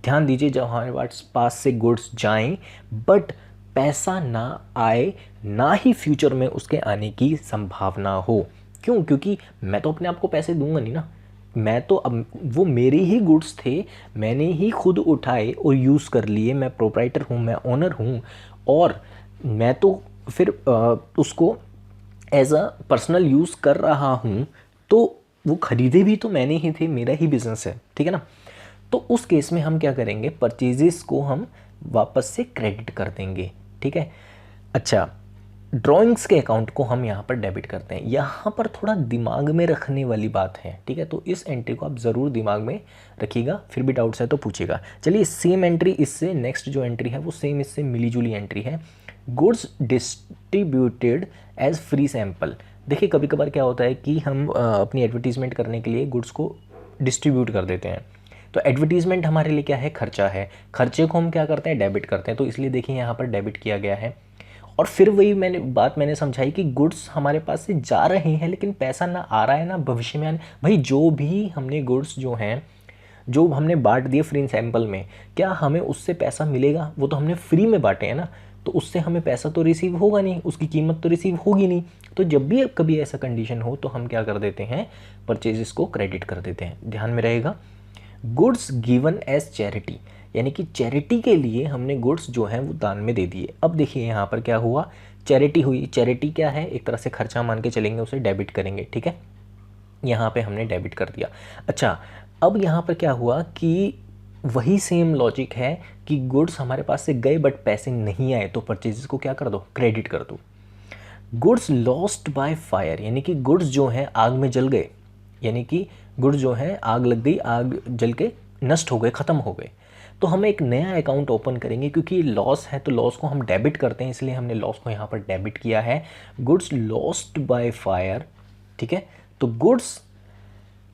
ध्यान दीजिए, जब हमारे पास से गुड्स जाएं बट पैसा ना आए, ना ही फ्यूचर में उसके आने की संभावना हो। क्यों, क्योंकि मैं तो अपने आप को पैसे दूंगा नहीं ना, मैं तो, अब वो मेरे ही गुड्स थे, मैंने ही खुद उठाए और यूज़ कर लिए, मैं प्रोप्राइटर हूँ, मैं ओनर हूँ, और मैं तो फिर उसको एज अ पर्सनल यूज़ कर रहा हूँ, तो वो ख़रीदे भी तो मैंने ही थे, मेरा ही बिज़नेस है। ठीक है ना, तो उस केस में हम क्या करेंगे, परचेजेस को हम वापस से क्रेडिट कर देंगे। ठीक है, अच्छा, ड्राइंग्स के अकाउंट को हम यहाँ पर डेबिट करते हैं। यहाँ पर थोड़ा दिमाग में रखने वाली बात है। ठीक है, तो इस एंट्री को आप ज़रूर दिमाग में रखिएगा, फिर भी डाउट्स है तो पूछिएगा। चलिए, सेम एंट्री इससे, नेक्स्ट जो एंट्री है वो सेम इससे मिली जुली एंट्री है। Goods distributed as free sample. देखिए, कभी कभार क्या होता है कि हम अपनी एडवर्टीज़मेंट करने के लिए गुड्स को डिस्ट्रीब्यूट कर देते हैं, तो एडवर्टीज़मेंट हमारे लिए क्या है, खर्चा है, खर्चे को हम क्या करते हैं, डेबिट करते हैं, तो इसलिए देखिए यहाँ पर डेबिट किया गया है। और फिर वही मैंने समझाई कि गुड्स हमारे पास से जा रहे हैं लेकिन पैसा ना आ रहा है ना भविष्य में आने। भाई, जो भी हमने गुड्स जो हैं, जो हमने बांट दिए फ्री सैंपल में, क्या हमें उससे पैसा मिलेगा, वो तो हमने फ्री में बांटे हैं ना, तो उससे हमें पैसा तो रिसीव होगा नहीं, उसकी कीमत तो रिसीव होगी नहीं। तो जब भी कभी ऐसा कंडीशन हो तो हम क्या कर देते हैं, परचेजेस को क्रेडिट कर देते हैं। ध्यान में रहेगा, गुड्स गिवन एज चैरिटी, यानी कि चैरिटी के लिए हमने गुड्स जो हैं वो दान में दे दिए। अब देखिए यहाँ पर क्या हुआ, चैरिटी हुई। चैरिटी क्या है, एक तरह से खर्चा मान के चलेंगे, उसे डेबिट करेंगे। ठीक है, यहाँ पे हमने डेबिट कर दिया। अच्छा, अब यहाँ पर क्या हुआ कि वही सेम लॉजिक है कि गुड्स हमारे पास से गए बट पैसे नहीं आए, तो परचेजेस को क्या कर दो, क्रेडिट कर दो। गुड्स लॉस्ट बाय फायर, यानी कि गुड्स जो हैं आग में जल गए, यानी कि गुड्स जो हैं आग लग गई, आग जल के नष्ट हो गए, ख़त्म हो गए। तो हम एक नया अकाउंट ओपन करेंगे, क्योंकि लॉस है तो लॉस को हम डेबिट करते हैं, इसलिए हमने लॉस को यहाँ पर डेबिट किया है। गुड्स लॉस्ट बाय फायर, ठीक है। तो गुड्स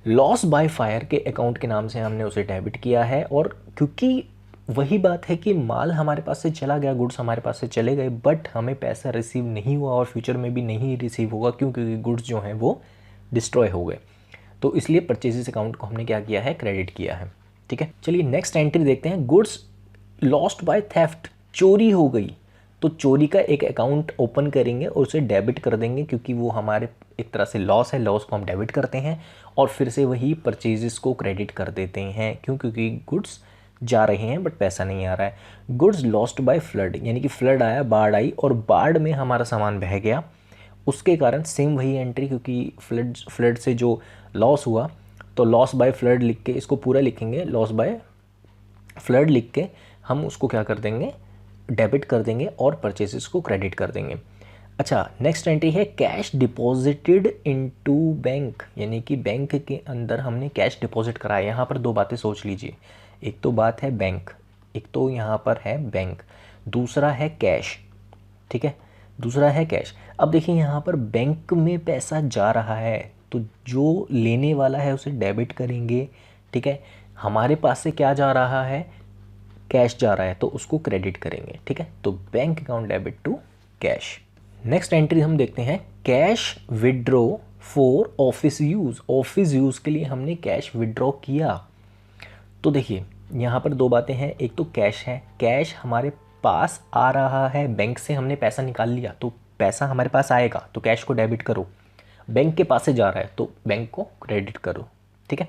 लॉस बाय फायर के अकाउंट के नाम से हमने उसे डेबिट किया है। और क्योंकि वही बात है कि माल हमारे पास से चला गया, गुड्स हमारे पास से चले गए, बट हमें पैसा रिसीव नहीं हुआ और फ्यूचर में भी नहीं रिसीव होगा, क्योंकि गुड्स जो हैं वो डिस्ट्रॉय हो गए। तो इसलिए परचेजेस अकाउंट को हमने क्या किया है, क्रेडिट किया है, ठीक है। चलिए नेक्स्ट एंट्री देखते हैं। गुड्स लॉस्ट बाय थेफ्ट, चोरी हो गई, तो चोरी का एक अकाउंट ओपन करेंगे और उसे डेबिट कर देंगे, क्योंकि वो हमारे एक तरह से लॉस है, लॉस को हम डेबिट करते हैं और फिर से वही परचेजेस को क्रेडिट कर देते हैं। क्यों? क्योंकि गुड्स जा रहे हैं बट पैसा नहीं आ रहा है। गुड्स लॉस्ट बाय फ्लड, यानी कि फ्लड आया, बाढ़ आई और बाढ़ में हमारा सामान बह गया, उसके कारण सेम वही एंट्री, क्योंकि फ्लड से जो लॉस हुआ, तो लॉस बाय फ्लड लिख के इसको पूरा लिखेंगे, लॉस बाय फ्लड लिख के हम उसको क्या कर देंगे, डेबिट कर देंगे और परचेसेस को क्रेडिट कर देंगे। अच्छा, नेक्स्ट एंट्री है कैश डिपॉजिटेड इनटू बैंक, यानी कि बैंक के अंदर हमने कैश डिपॉजिट कराया। यहाँ पर दो बातें सोच लीजिए, एक तो बात है बैंक, एक तो यहाँ पर है बैंक, दूसरा है कैश, ठीक है, दूसरा है कैश। अब देखिए यहाँ पर बैंक में पैसा जा रहा है, तो जो लेने वाला है उसे डेबिट करेंगे, ठीक है। हमारे पास से क्या जा रहा है, कैश जा रहा है, तो उसको क्रेडिट करेंगे, ठीक है। तो bank account debit to cash. Next entry हम देखते हैं, cash withdraw for office use, office use के लिए हमने कैश विड्रॉ किया। तो देखिए यहाँ पर दो बातें हैं, एक तो कैश है, कैश हमारे पास आ रहा है, बैंक से हमने पैसा निकाल लिया तो पैसा हमारे पास आएगा, तो कैश को डेबिट करो। बैंक के पास से जा रहा है तो बैंक को क्रेडिट करो, ठीक है।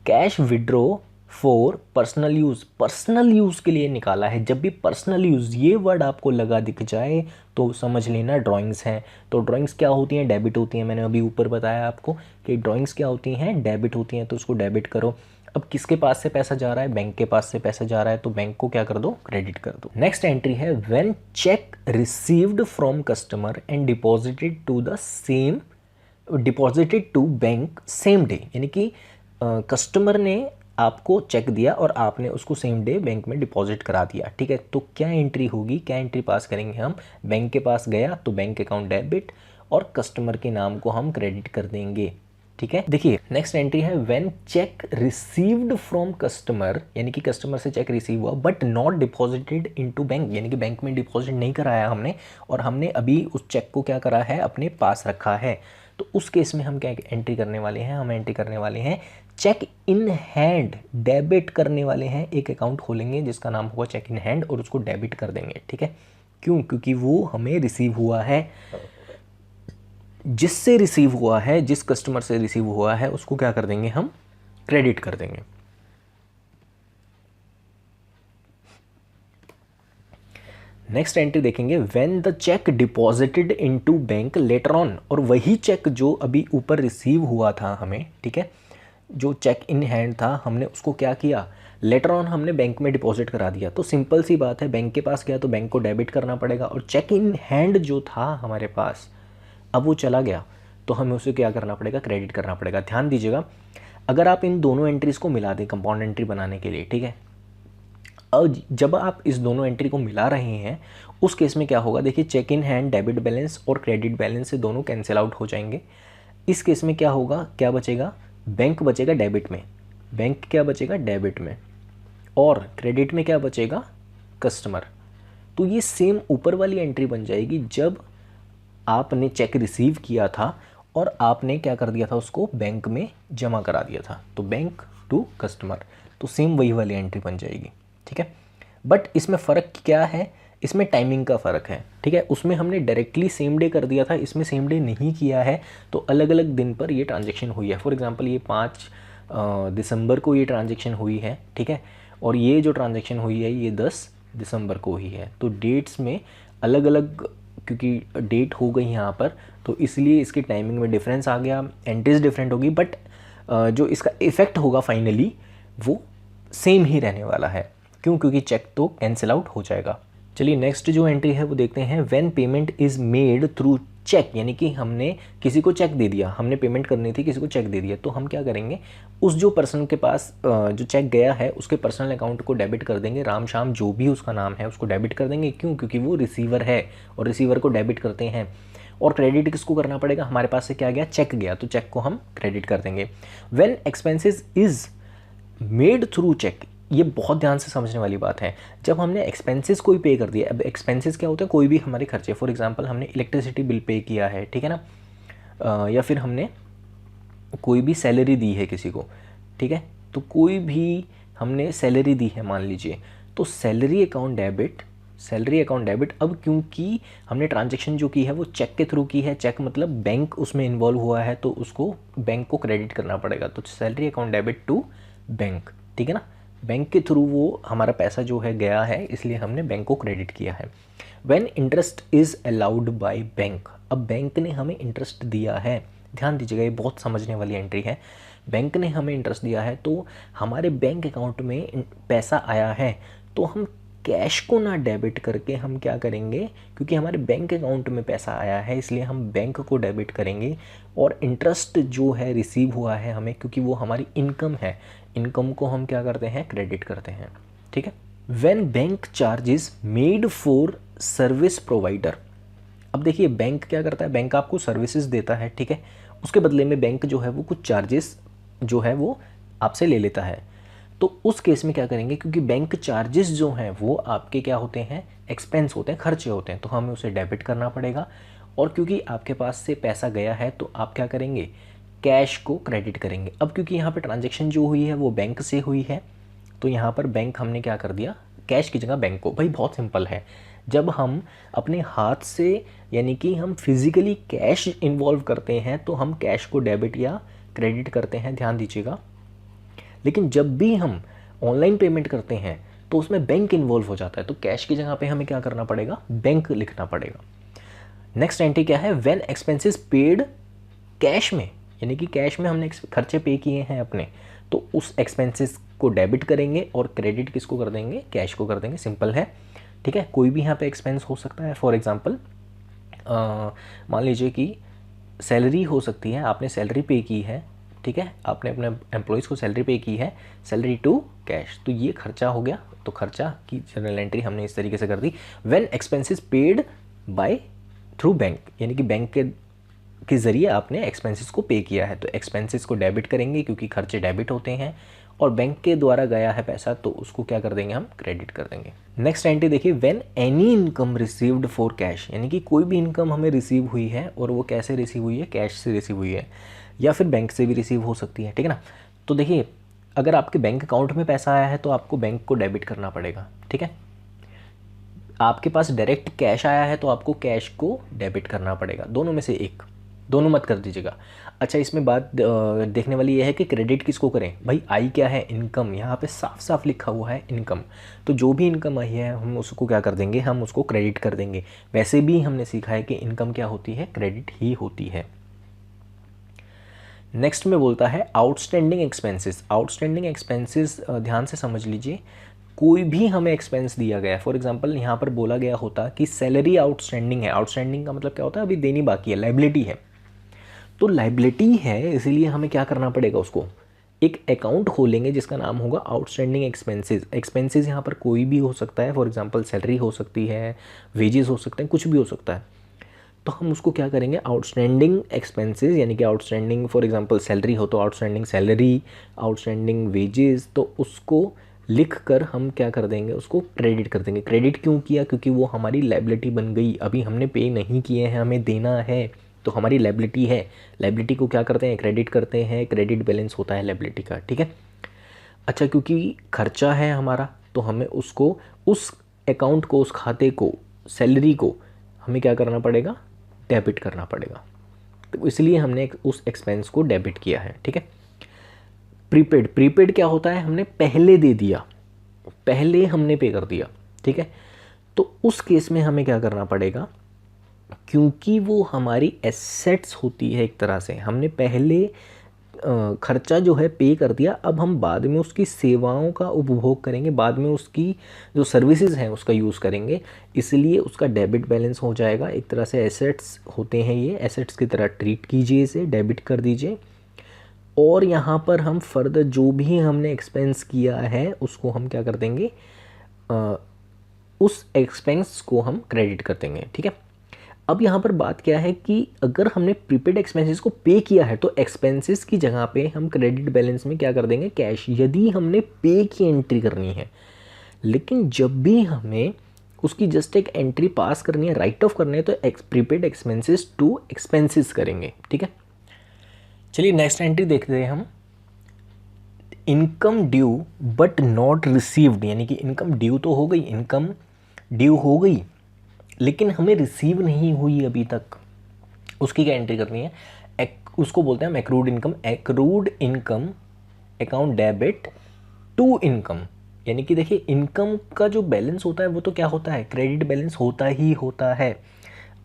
Cash withdraw for personal use, personal use के लिए निकाला है। जब भी पर्सनल यूज़ ये वर्ड आपको लगा दिख जाए तो समझ लेना ड्राइंग्स हैं। तो ड्राइंग्स क्या होती हैं, डेबिट होती हैं। मैंने अभी ऊपर बताया आपको कि ड्राइंग्स क्या होती हैं, डेबिट होती हैं, तो उसको डेबिट करो। अब किसके पास से पैसा जा रहा है, बैंक के पास से पैसा जा रहा है, तो बैंक को क्या कर दो, क्रेडिट कर दो। नेक्स्ट एंट्री है when cheque received from customer and deposited to the same, deposited to bank same day, यानी कि कस्टमर ने आपको चेक दिया और आपने उसको सेम डे बैंक में डिपॉजिट करा दिया, ठीक है। तो क्या एंट्री होगी, क्या एंट्री पास करेंगे हम, बैंक के पास गया तो बैंक अकाउंट डेबिट और कस्टमर के नाम को हम क्रेडिट कर देंगे, ठीक है। देखिए नेक्स्ट एंट्री है when cheque received from customer, यानी कि कस्टमर से चेक रिसीव हुआ but not deposited into bank, यानी कि बैंक में डिपॉजिट नहीं कराया हमने और हमने अभी उस चेक को क्या करा है, अपने पास रखा है। तो उस केस में हम क्या एंट्री करने वाले हैं, हम एंट्री करने वाले हैं चेक इन हैंड, डेबिट करने वाले हैं। एक अकाउंट खोलेंगे जिसका नाम होगा चेक इन हैंड और उसको डेबिट कर देंगे, ठीक है। क्यों? क्योंकि वो हमें रिसीव हुआ है, जिससे रिसीव हुआ है, जिस कस्टमर से रिसीव हुआ है उसको क्या कर देंगे, हम क्रेडिट कर देंगे। नेक्स्ट एंट्री देखेंगे when the check deposited into bank later on, और वही चेक जो अभी ऊपर रिसीव हुआ था हमें, ठीक है, जो चेक इन हैंड था हमने उसको क्या किया, लेटर ऑन हमने बैंक में डिपॉजिट करा दिया। तो सिंपल सी बात है, बैंक के पास गया तो बैंक को डेबिट करना पड़ेगा और चेक इन हैंड जो था हमारे पास अब वो चला गया तो हमें उसे क्या करना पड़ेगा, क्रेडिट करना पड़ेगा। ध्यान दीजिएगा, अगर आप इन दोनों एंट्रीज़ को मिला दें कंपाउंड एंट्री बनाने के लिए, ठीक है, अब जब आप इस दोनों एंट्री को मिला रहे हैं उस केस में क्या होगा, देखिए cheque in hand debit balance और क्रेडिट बैलेंस से दोनों कैंसिल आउट हो जाएंगे। इस केस में क्या होगा, क्या बचेगा, बैंक बचेगा डेबिट में, बैंक क्या बचेगा, डेबिट में, और क्रेडिट में क्या बचेगा, कस्टमर। तो ये सेम ऊपर वाली एंट्री बन जाएगी जब आपने चेक रिसीव किया था और आपने क्या कर दिया था, उसको बैंक में जमा करा दिया था, तो बैंक टू कस्टमर, तो सेम वही वाली एंट्री बन जाएगी, ठीक है। बट इसमें फ़र्क क्या है, इसमें टाइमिंग का फ़र्क है, ठीक है। उसमें हमने डायरेक्टली सेम डे कर दिया था, इसमें सेम डे नहीं किया है, तो अलग अलग दिन पर ये ट्रांजेक्शन हुई है। फॉर एग्जांपल ये 5 दिसंबर को ये ट्रांजेक्शन हुई है, ठीक है, और ये जो ट्रांजेक्शन हुई है ये 10 दिसंबर को हुई है। तो डेट्स में अलग अलग, क्योंकि डेट हो गई यहाँ पर, तो इसलिए इसकी टाइमिंग में डिफरेंस आ गया, एंट्रीज डिफरेंट होगी, बट जो इसका इफ़ेक्ट होगा फाइनली वो सेम ही रहने वाला है। क्यों? क्योंकि चेक तो कैंसिल आउट हो जाएगा। चलिए नेक्स्ट जो एंट्री है वो देखते हैं, when payment is made through cheque यानी कि हमने किसी को चेक दे दिया, हमने पेमेंट करनी थी, किसी को चेक दे दिया, तो हम क्या करेंगे, उस जो पर्सन के पास जो चेक गया है उसके पर्सनल अकाउंट को डेबिट कर देंगे, राम श्याम जो भी उसका नाम है उसको डेबिट कर देंगे। क्यों? क्योंकि वो रिसीवर है और रिसीवर को डेबिट करते हैं। और क्रेडिट किसको करना पड़ेगा, हमारे पास से क्या गया, चेक गया, तो चेक को हम क्रेडिट कर देंगे। When expenses is made through cheque, ये बहुत ध्यान से समझने वाली बात है। जब हमने एक्सपेंसेस कोई पे कर दिया, अब एक्सपेंसेस क्या होते हैं, कोई भी हमारे खर्चे, फॉर एग्जांपल हमने इलेक्ट्रिसिटी बिल पे किया है, ठीक है ना, या फिर हमने कोई भी सैलरी दी है किसी को, ठीक है, तो कोई भी हमने सैलरी दी है मान लीजिए, तो सैलरी अकाउंट डेबिट। अब क्योंकि हमने ट्रांजैक्शन जो की है वो चेक के थ्रू की है, चेक मतलब बैंक उसमें इन्वॉल्व हुआ है, तो उसको बैंक को क्रेडिट करना पड़ेगा, तो salary account debit to bank, ठीक है ना, बैंक के थ्रू वो हमारा पैसा जो है गया है, इसलिए हमने बैंक को क्रेडिट किया है। When interest is allowed by bank, अब बैंक ने हमें इंटरेस्ट दिया है, ध्यान दीजिएगा ये बहुत समझने वाली एंट्री है। बैंक ने हमें इंटरेस्ट दिया है तो हमारे बैंक अकाउंट में पैसा आया है, तो हम कैश को ना डेबिट करके हम क्या करेंगे, क्योंकि हमारे बैंक अकाउंट में पैसा आया है इसलिए हम बैंक को डेबिट करेंगे, और इंटरेस्ट जो है रिसीव हुआ है हमें, क्योंकि वो हमारी इनकम है, इनकम को हम क्या करते हैं, क्रेडिट करते हैं, ठीक है। When bank charges made for service provider, अब देखिए बैंक क्या करता है, बैंक आपको सर्विसेज देता है, ठीक है, उसके बदले में बैंक जो है वो कुछ चार्जेस जो है वो आपसे ले लेता है, तो उस केस में क्या करेंगे, क्योंकि बैंक चार्जेस जो हैं वो आपके क्या होते हैं, एक्सपेंस होते हैं, खर्चे होते हैं, तो हमें उसे डेबिट करना पड़ेगा। और क्योंकि आपके पास से पैसा गया है तो आप क्या करेंगे, कैश को क्रेडिट करेंगे। अब क्योंकि यहाँ पे ट्रांजैक्शन जो हुई है वो बैंक से हुई है, तो यहाँ पर बैंक हमने क्या कर दिया, कैश की जगह बैंक को। भाई बहुत सिंपल है, जब हम अपने हाथ से यानी कि हम फिजिकली कैश इन्वॉल्व करते हैं तो हम कैश को डेबिट या क्रेडिट करते हैं, ध्यान दीजिएगा। लेकिन जब भी हम ऑनलाइन पेमेंट करते हैं तो उसमें बैंक इन्वॉल्व हो जाता है, तो कैश की जगह पे हमें क्या करना पड़ेगा, बैंक लिखना पड़ेगा। नेक्स्ट एंट्री क्या है, व्हेन एक्सपेंसेस पेड कैश में, यानी कि कैश में हमने खर्चे पे किए हैं अपने, तो उस एक्सपेंसेस को डेबिट करेंगे और क्रेडिट किसको कर देंगे, कैश को कर देंगे, सिंपल है, ठीक है। कोई भी यहाँ पे एक्सपेंस हो सकता है, फॉर एग्जांपल मान लीजिए कि सैलरी हो सकती है, आपने सैलरी पे की है, ठीक है, आपने अपने एम्प्लॉयज़ को सैलरी पे की है, सैलरी टू कैश, तो ये खर्चा हो गया, तो खर्चा की जनरल एंट्री हमने इस तरीके से कर दी। When expenses paid by through bank, यानी कि बैंक के ज़रिए आपने एक्सपेंसेस को पे किया है, तो एक्सपेंसेस को डेबिट करेंगे क्योंकि खर्चे डेबिट होते हैं, और बैंक के द्वारा गया है पैसा तो उसको क्या कर देंगे, हम क्रेडिट कर देंगे। नेक्स्ट एंट्री देखिए, when any income received for cash, यानी कि कोई भी इनकम हमें रिसीव हुई है और वो कैसे रिसीव हुई है, कैश से रिसीव हुई है, या फिर बैंक से भी रिसीव हो सकती है, ठीक है ना। तो देखिए अगर आपके बैंक अकाउंट में पैसा आया है तो आपको बैंक को डेबिट करना पड़ेगा, ठीक है। आपके पास डायरेक्ट कैश आया है तो आपको कैश को डेबिट करना पड़ेगा, दोनों में से एक, दोनों मत कर दीजिएगा। अच्छा इसमें बात देखने वाली ये है कि क्रेडिट किसको करें, भाई आई क्या है, इनकम, यहाँ पे साफ साफ लिखा हुआ है इनकम, तो जो भी इनकम आई है हम उसको क्या कर देंगे, हम उसको क्रेडिट कर देंगे। वैसे भी हमने सीखा है कि इनकम क्या होती है, क्रेडिट ही होती है। नेक्स्ट में बोलता है आउटस्टैंडिंग एक्सपेंसेस। आउटस्टैंडिंग एक्सपेंसेस ध्यान से समझ लीजिए, कोई भी हमें एक्सपेंस दिया गया है, फॉर एग्जांपल यहाँ पर बोला गया होता कि सैलरी आउटस्टैंडिंग है, आउटस्टैंडिंग का मतलब क्या होता है, अभी देनी बाकी है, लाइबिलिटी है, तो लाइबिलिटी है इसीलिए हमें क्या करना पड़ेगा, उसको एक अकाउंट खोलेंगे जिसका नाम होगा आउटस्टैंडिंग एक्सपेंसेस। एक्सपेंसेस यहाँ पर कोई भी हो सकता है, फॉर एग्जांपल सैलरी हो सकती है, वेजेस हो सकते हैं, कुछ भी हो सकता है, तो हम उसको क्या करेंगे, आउटस्टैंडिंग एक्सपेंसेस, यानी कि आउटस्टैंडिंग फॉर एग्जांपल सैलरी हो तो आउटस्टैंडिंग सैलरी, आउटस्टैंडिंग वेजेस, तो उसको लिख कर हम क्या कर देंगे, उसको क्रेडिट कर देंगे। क्रेडिट क्यों किया, क्योंकि वो हमारी लाइबिलिटी बन गई, अभी हमने पे नहीं किए हैं, हमें देना है, तो हमारी लाइबिलिटी है, लाइबिलिटी को क्या करते हैं, क्रेडिट करते हैं, क्रेडिट बैलेंस होता है लाइबिलिटी का, ठीक है। अच्छा क्योंकि खर्चा है हमारा तो हमें उसको, उस अकाउंट को, उस खाते को, सैलरी को हमें क्या करना पड़ेगा, डेबिट करना पड़ेगा, तो इसलिए हमने उस एक्सपेंस को डेबिट किया है, ठीक है। प्रीपेड, प्रीपेड क्या होता है, हमने पहले दे दिया, पहले हमने पे कर दिया, ठीक है, तो उस केस में हमें क्या करना पड़ेगा, क्योंकि वो हमारी एसेट्स होती है एक तरह से, हमने पहले खर्चा जो है पे कर दिया, अब हम बाद में उसकी सेवाओं का उपभोग करेंगे, बाद में उसकी जो सर्विसेज हैं उसका यूज़ करेंगे, इसलिए उसका डेबिट बैलेंस हो जाएगा। एक तरह से एसेट्स होते हैं, ये एसेट्स की तरह ट्रीट कीजिए, इसे डेबिट कर दीजिए। और यहाँ पर हम फर्दर जो भी हमने एक्सपेंस किया है उसको हम क्या कर देंगे, उस एक्सपेंस को हम क्रेडिट कर देंगे, ठीक है। अब यहाँ पर बात क्या है कि अगर हमने प्रीपेड एक्सपेंसेस को पे किया है तो एक्सपेंसेस की जगह पे हम क्रेडिट बैलेंस में क्या कर देंगे, कैश, यदि हमने पे की एंट्री करनी है। लेकिन जब भी हमें उसकी जस्ट एक एंट्री पास करनी है, राइट ऑफ करनी है, तो प्रीपेड एक्सपेंसेस टू एक्सपेंसेस करेंगे, ठीक है। चलिए नेक्स्ट एंट्री देखते हैं हम, income due but not received, यानी कि इनकम ड्यू तो हो गई, इनकम ड्यू हो गई लेकिन हमें रिसीव नहीं हुई अभी तक, उसकी क्या एंट्री करनी है, उसको बोलते हैं हम accrued income. Accrued income account debit to income, यानी कि देखिए इनकम का जो बैलेंस होता है वो तो क्या होता है, क्रेडिट बैलेंस होता ही होता है।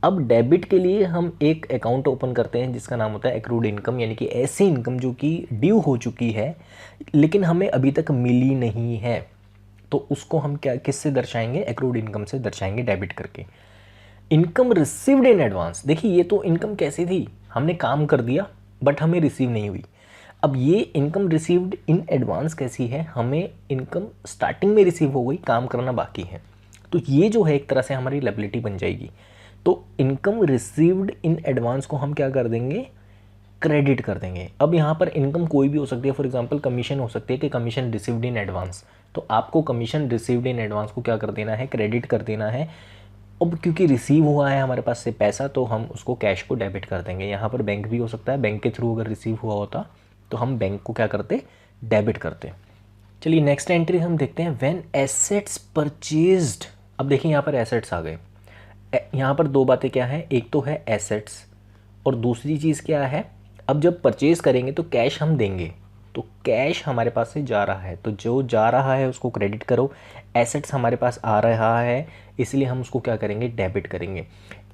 अब डेबिट के लिए हम एक अकाउंट ओपन करते हैं जिसका नाम होता है एक्रूड इनकम, यानी कि ऐसी इनकम जो कि ड्यू हो चुकी है लेकिन हमें अभी तक मिली नहीं है, तो उसको हम क्या किससे दर्शाएंगे, एक्रूड इनकम से दर्शाएंगे, डेबिट करके। इनकम रिसीव्ड इन एडवांस, देखिए ये तो इनकम कैसी थी, हमने काम कर दिया बट हमें रिसीव नहीं हुई। अब ये इनकम रिसीव्ड इन एडवांस कैसी है, हमें इनकम स्टार्टिंग में रिसीव हो गई, काम करना बाकी है, तो ये जो है एक तरह से हमारी लायबिलिटी बन जाएगी। तो इनकम रिसीव्ड इन एडवांस को हम क्या कर देंगे, क्रेडिट कर देंगे। अब यहाँ पर इनकम कोई भी हो सकती है, फॉर एग्जांपल कमीशन हो सकती है कि कमीशन रिसीव्ड इन एडवांस, तो आपको कमीशन रिसीव्ड इन एडवांस को क्या कर देना है, क्रेडिट कर देना है। अब क्योंकि रिसीव हुआ है हमारे पास से पैसा, तो हम उसको कैश को डेबिट कर देंगे। यहाँ पर बैंक भी हो सकता है, बैंक के थ्रू अगर रिसीव हुआ होता तो हम बैंक को क्या करते, डेबिट करते। चलिए नेक्स्ट एंट्री हम देखते हैं, व्हेन एसेट्स परचेज्ड। अब देखिए यहाँ पर एसेट्स आ गए, यहाँ पर दो बातें क्या हैं, एक तो है एसेट्स और दूसरी चीज़ क्या है, अब जब परचेज करेंगे तो कैश हम देंगे, तो कैश हमारे पास से जा रहा है, तो जो जा रहा है उसको क्रेडिट करो। एसेट्स हमारे पास आ रहा है इसलिए हम उसको क्या करेंगे, डेबिट करेंगे।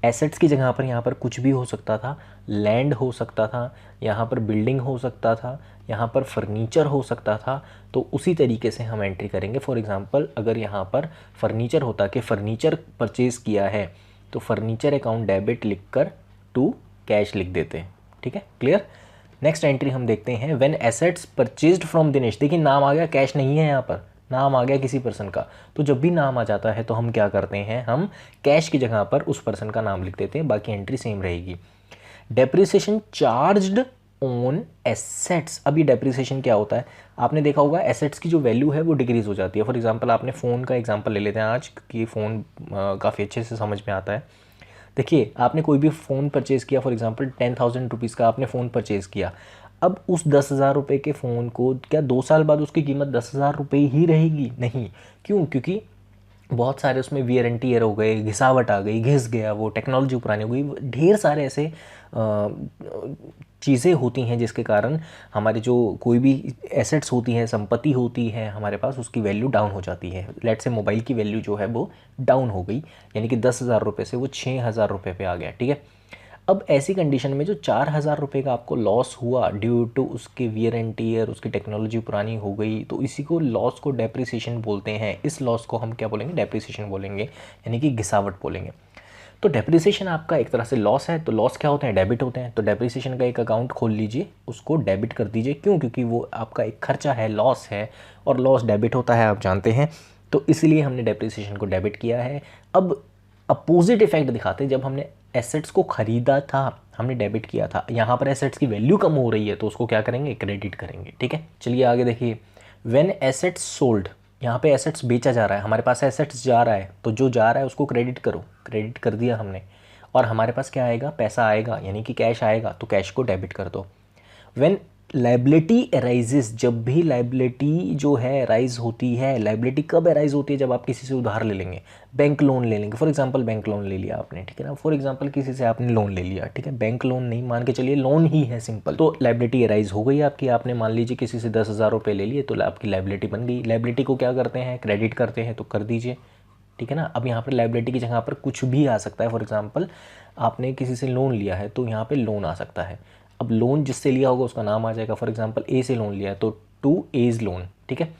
एसेट्स की जगह पर यहाँ पर कुछ भी हो सकता था, लैंड हो सकता था, यहाँ पर बिल्डिंग हो सकता था, यहाँ पर फर्नीचर हो सकता था, तो उसी तरीके से हम एंट्री करेंगे। फॉर एग्जांपल अगर यहाँ पर फर्नीचर होता कि फर्नीचर परचेज़ किया है तो फर्नीचर अकाउंट डेबिट लिखकर टू कैश लिख देते हैं, ठीक है, क्लियर। नेक्स्ट एंट्री हम देखते हैं, when assets purchased from Dinesh. देखिए नाम आ गया, कैश नहीं है यहाँ पर, नाम आ गया किसी पर्सन का, तो जब भी नाम आ जाता है तो हम क्या करते हैं, हम कैश की जगह पर उस पर्सन का नाम लिख देते हैं, बाकी एंट्री सेम रहेगी। Depreciation charged on assets. अब ये डेप्रिसिएशन क्या होता है, आपने देखा होगा एसेट्स की जो वैल्यू है वो डिक्रीज हो जाती है। फॉर एग्जांपल आपने फ़ोन का एग्जांपल ले लेते हैं आज, कि फ़ोन काफ़ी अच्छे से समझ में आता है। देखिए आपने कोई भी फ़ोन परचेज़ किया, फॉर एग्जांपल 10,000 रुपीज़ का आपने फ़ोन परचेज़ किया, अब उस 10,000 रुपये के फ़ोन को क्या 2 साल बाद उसकी कीमत 10,000 रुपये ही रहेगी, नहीं, क्यों, क्योंकि बहुत सारे उसमें वियर एंड टियर हो गए, घिसावट आ गई, घिस गया, वो टेक्नोलॉजी पुरानी हो गई, ढेर सारे ऐसे चीज़ें होती हैं जिसके कारण हमारे जो कोई भी एसेट्स होती हैं, संपत्ति होती है हमारे पास, उसकी वैल्यू डाउन हो जाती है। लेट्स से मोबाइल की वैल्यू जो है वो डाउन हो गई, यानी कि 10,000 रुपये से वो 6,000 रुपये पे आ गया, ठीक है। अब ऐसी कंडीशन में जो 4,000 रुपये का आपको लॉस हुआ ड्यू टू उसके वियर एंड टियर, उसकी टेक्नोलॉजी पुरानी हो गई, तो इसी को लॉस को डेप्रिसिएशन बोलते हैं। इस लॉस को हम क्या बोलेंगे, डेप्रिसिएशन बोलेंगे, यानी कि घिसावट बोलेंगे। तो डेप्रिसिएशन आपका एक तरह से लॉस है, तो लॉस क्या होते हैं, डेबिट होते हैं। तो डेप्रिसिएशन का एक अकाउंट खोल लीजिए, उसको डेबिट कर दीजिए, क्यों, क्योंकि वो आपका एक खर्चा है, लॉस है, और लॉस डेबिट होता है, आप जानते हैं, तो इसलिए हमने डेप्रिसिएशन को डेबिट किया है। अब अपोजिट इफेक्ट दिखाते हैं, जब हमने एसेट्स को खरीदा था हमने डेबिट किया था, यहाँ पर एसेट्स की वैल्यू कम हो रही है तो उसको क्या करेंगे, क्रेडिट करेंगे, ठीक है। चलिए आगे देखिए, व्हेन एसेट्स सोल्ड, यहाँ पे एसेट्स बेचा जा रहा है, हमारे पास एसेट्स जा रहा है, तो जो जा रहा है उसको क्रेडिट करो, क्रेडिट कर दिया हमने, और हमारे पास क्या आएगा, पैसा आएगा, यानी कि कैश आएगा, तो कैश को डेबिट कर दो। व्हेन लायबिलिटी अराइजेस, जब भी लायबिलिटी जो है अराइज होती है, लायबिलिटी कब अराइज होती है, जब आप किसी से उधार ले लेंगे, बैंक लोन ले लेंगे, फॉर एग्जांपल बैंक लोन ले लिया आपने, ठीक है ना, फॉर एग्जांपल किसी से आपने लोन ले लिया, ठीक है, बैंक लोन नहीं, मान के चलिए लोन ही है सिंपल, तो लायबिलिटी अराइज हो गई आपकी, आपने मान लीजिए किसी से 10,000 रुपये ले लिए, तो आपकी लायबिलिटी बन गई। लायबिलिटी को क्या करते हैं, क्रेडिट करते हैं, तो कर दीजिए, ठीक है ना। अब यहाँ पर लायबिलिटी की जगह पर कुछ भी आ सकता है, फॉर एग्जांपल आपने किसी से लोन लिया है तो यहाँ पे लोन आ सकता है। अब लोन जिससे लिया होगा उसका नाम आ जाएगा, फॉर एग्जांपल ए से लोन लिया है तो टू एज लोन, ठीक है।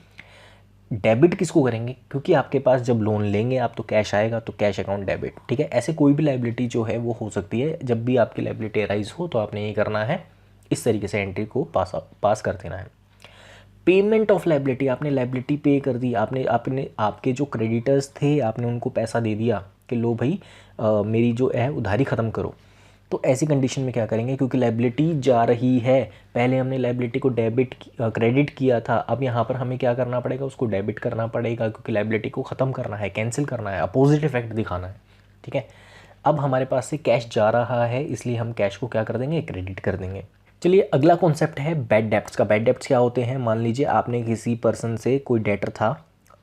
डेबिट किसको करेंगे, क्योंकि आपके पास जब लोन लेंगे आप तो कैश आएगा, तो कैश अकाउंट डेबिट, ठीक है। ऐसे कोई भी लाइबिलिटी जो है वो हो सकती है, जब भी आपकी लाइबिलिटी अराइज हो तो आपने ये करना है, इस तरीके से एंट्री को पास कर देना है। पेमेंट ऑफ लाइबिलिटी, आपने लाइबिलिटी पे कर दी, आपने आपने आपके जो क्रेडिटर्स थे आपने उनको पैसा दे दिया कि लो भाई मेरी जो है उधारी ख़त्म करो। तो ऐसी कंडीशन में क्या करेंगे, क्योंकि लाइबिलिटी जा रही है, पहले हमने लाइबिलिटी को क्रेडिट किया था, अब यहाँ पर हमें क्या करना पड़ेगा, उसको डेबिट करना पड़ेगा, क्योंकि लाइबिलिटी को ख़त्म करना है, कैंसिल करना है, अपोजिट इफेक्ट दिखाना है, ठीक है। अब हमारे पास से कैश जा रहा है, इसलिए हम कैश को क्या कर देंगे, क्रेडिट कर देंगे। चलिए अगला कॉन्सेप्ट है बैड डेब्ट्स का। बैड डेब्ट्स क्या होते हैं, मान लीजिए आपने किसी पर्सन से, कोई डेटर था,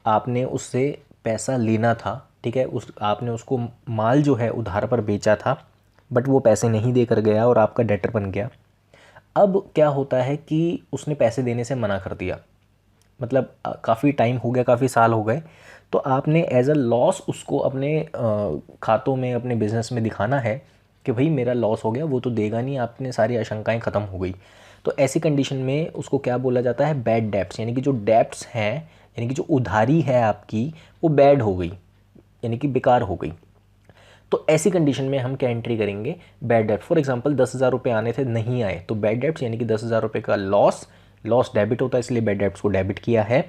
आपने उससे पैसा लेना था, ठीक है, आपने उसको माल जो है उधार पर बेचा था, बट वो पैसे नहीं देकर गया और आपका डेटर बन गया। अब क्या होता है कि उसने पैसे देने से मना कर दिया, मतलब काफ़ी टाइम हो गया, काफ़ी साल हो गए, तो आपने एज अ लॉस उसको अपने खातों में, अपने बिजनेस में दिखाना है कि भाई मेरा लॉस हो गया, वो तो देगा नहीं, आपने सारी आशंकाएं ख़त्म हो गई। तो ऐसी कंडीशन में उसको क्या बोला जाता है, बैड डेब्ट्स, यानी कि जो डेब्ट्स हैं, यानी कि जो उधारी है आपकी वो बैड हो गई, यानी कि बेकार हो गई। तो ऐसी कंडीशन में हम क्या एंट्री करेंगे, बैड डेब्ट। फॉर एग्जांपल 10,000 रुपये आने थे, नहीं आए, तो बैड डेब्ट्स यानी कि 10,000 रुपये का लॉस डेबिट होता है, इसलिए बैड डेब्ट्स को डेबिट किया है।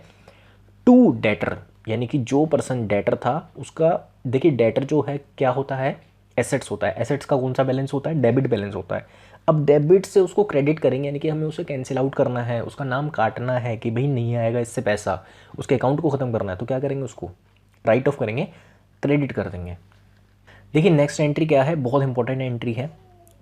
टू डेटर, यानी कि जो पर्सन डेटर था उसका, देखिए डेटर जो है क्या होता है, एसेट्स होता है। एसेट्स का कौन सा बैलेंस होता है, डेबिट बैलेंस होता है। अब डेबिट से उसको क्रेडिट करेंगे, यानी कि हमें उसे कैंसिल आउट करना है, उसका नाम काटना है कि भाई नहीं आएगा इससे पैसा, उसके अकाउंट को ख़त्म करना है, तो क्या करेंगे, उसको राइट ऑफ करेंगे, क्रेडिट कर देंगे। देखिए नेक्स्ट एंट्री क्या है, बहुत इंपॉर्टेंट एंट्री है,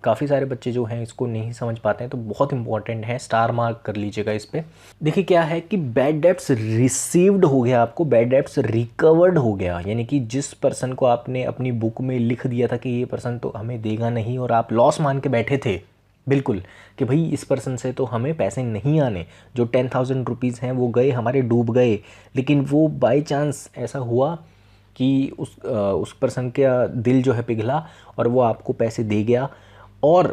काफ़ी सारे बच्चे जो हैं इसको नहीं समझ पाते हैं, तो बहुत इंपॉर्टेंट है, स्टार मार्क कर लीजिएगा इस पर। देखिए क्या है कि बैड डेब्ट्स रिसीव्ड हो गया, आपको बैड डेब्ट्स रिकवर्ड हो गया, यानी कि जिस पर्सन को आपने अपनी बुक में लिख दिया था कि ये पर्सन तो हमें देगा नहीं, और आप लॉस मान के बैठे थे बिल्कुल कि भाई इस पर्सन से तो हमें पैसे नहीं आने, जो 10,000 रुपीज़ हैं वो गए हमारे, डूब गए, लेकिन वो बाई चांस ऐसा हुआ कि उस पर्सन का दिल जो है पिघला और वो आपको पैसे दे गया और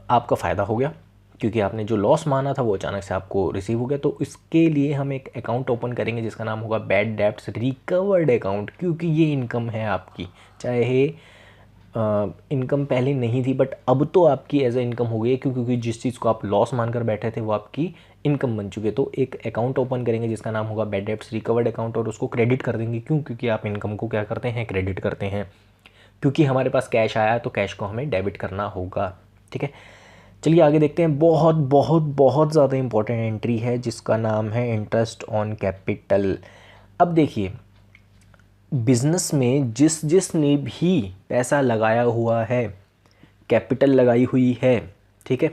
आपका फ़ायदा हो गया, क्योंकि आपने जो लॉस माना था वो अचानक से आपको रिसीव हो गया। तो इसके लिए हम एक अकाउंट ओपन करेंगे जिसका नाम होगा बैड डेब्ट्स रिकवर्ड अकाउंट, क्योंकि ये इनकम है आपकी, चाहे इनकम पहले नहीं थी बट अब तो आपकी एज ए इनकम हो गई है, क्योंकि जिस चीज़ को आप लॉस मानकर बैठे थे वो आपकी इनकम बन चुकी है। तो एक अकाउंट ओपन करेंगे जिसका नाम होगा बैड डेब्ट्स रिकवर्ड अकाउंट, और उसको क्रेडिट कर देंगे। क्यों, क्योंकि आप इनकम को क्या करते हैं, क्रेडिट करते हैं, क्योंकि हमारे पास कैश आया तो कैश को हमें डेबिट करना होगा, ठीक है। चलिए आगे देखते हैं, बहुत बहुत बहुत ज़्यादा इंपॉर्टेंट एंट्री है जिसका नाम है इंटरेस्ट ऑन कैपिटल। अब देखिए बिजनेस में जिसने भी पैसा लगाया हुआ है, कैपिटल लगाई हुई है, ठीक है,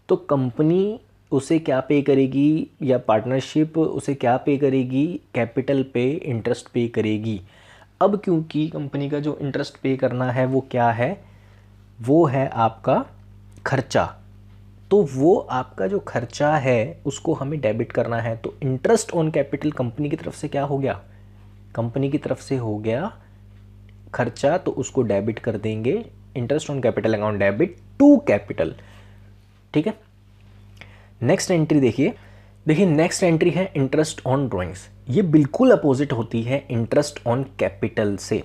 तो कंपनी उसे क्या पे करेगी, या पार्टनरशिप उसे क्या पे करेगी, कैपिटल पे इंटरेस्ट पे करेगी। अब क्योंकि कंपनी का जो इंटरेस्ट पे करना है वो क्या है, वो है आपका खर्चा, तो वो आपका जो खर्चा है उसको हमें डेबिट करना है। तो इंटरेस्ट ऑन कैपिटल कंपनी की तरफ से क्या हो गया, कंपनी की तरफ से हो गया खर्चा, तो उसको डेबिट कर देंगे, interest on capital account debit to capital, ठीक है। नेक्स्ट एंट्री देखिए नेक्स्ट एंट्री है इंटरेस्ट ऑन ड्राइंग्स। ये बिल्कुल अपोजिट होती है इंटरेस्ट ऑन कैपिटल से,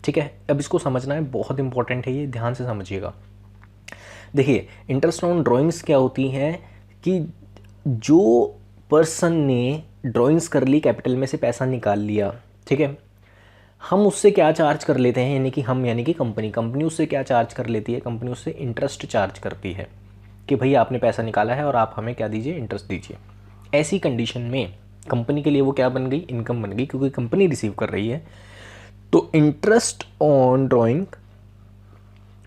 ठीक है। अब इसको समझना है, बहुत इंपॉर्टेंट है ये, ध्यान से समझिएगा। देखिए इंटरेस्ट ऑन ड्राइंग्स क्या होती हैं कि जो पर्सन ने ड्राइंग्स कर ली, कैपिटल में से पैसा निकाल लिया, ठीक है, हम उससे क्या चार्ज कर लेते हैं, यानी कि कंपनी उससे क्या चार्ज कर लेती है, कंपनी उससे इंटरेस्ट चार्ज करती है कि भाई आपने पैसा निकाला है और आप हमें क्या दीजिए, इंटरेस्ट दीजिए। ऐसी कंडीशन में कंपनी के लिए वो क्या बन गई, इनकम बन गई, क्योंकि कंपनी रिसीव कर रही है। तो इंटरेस्ट ऑन ड्राइंग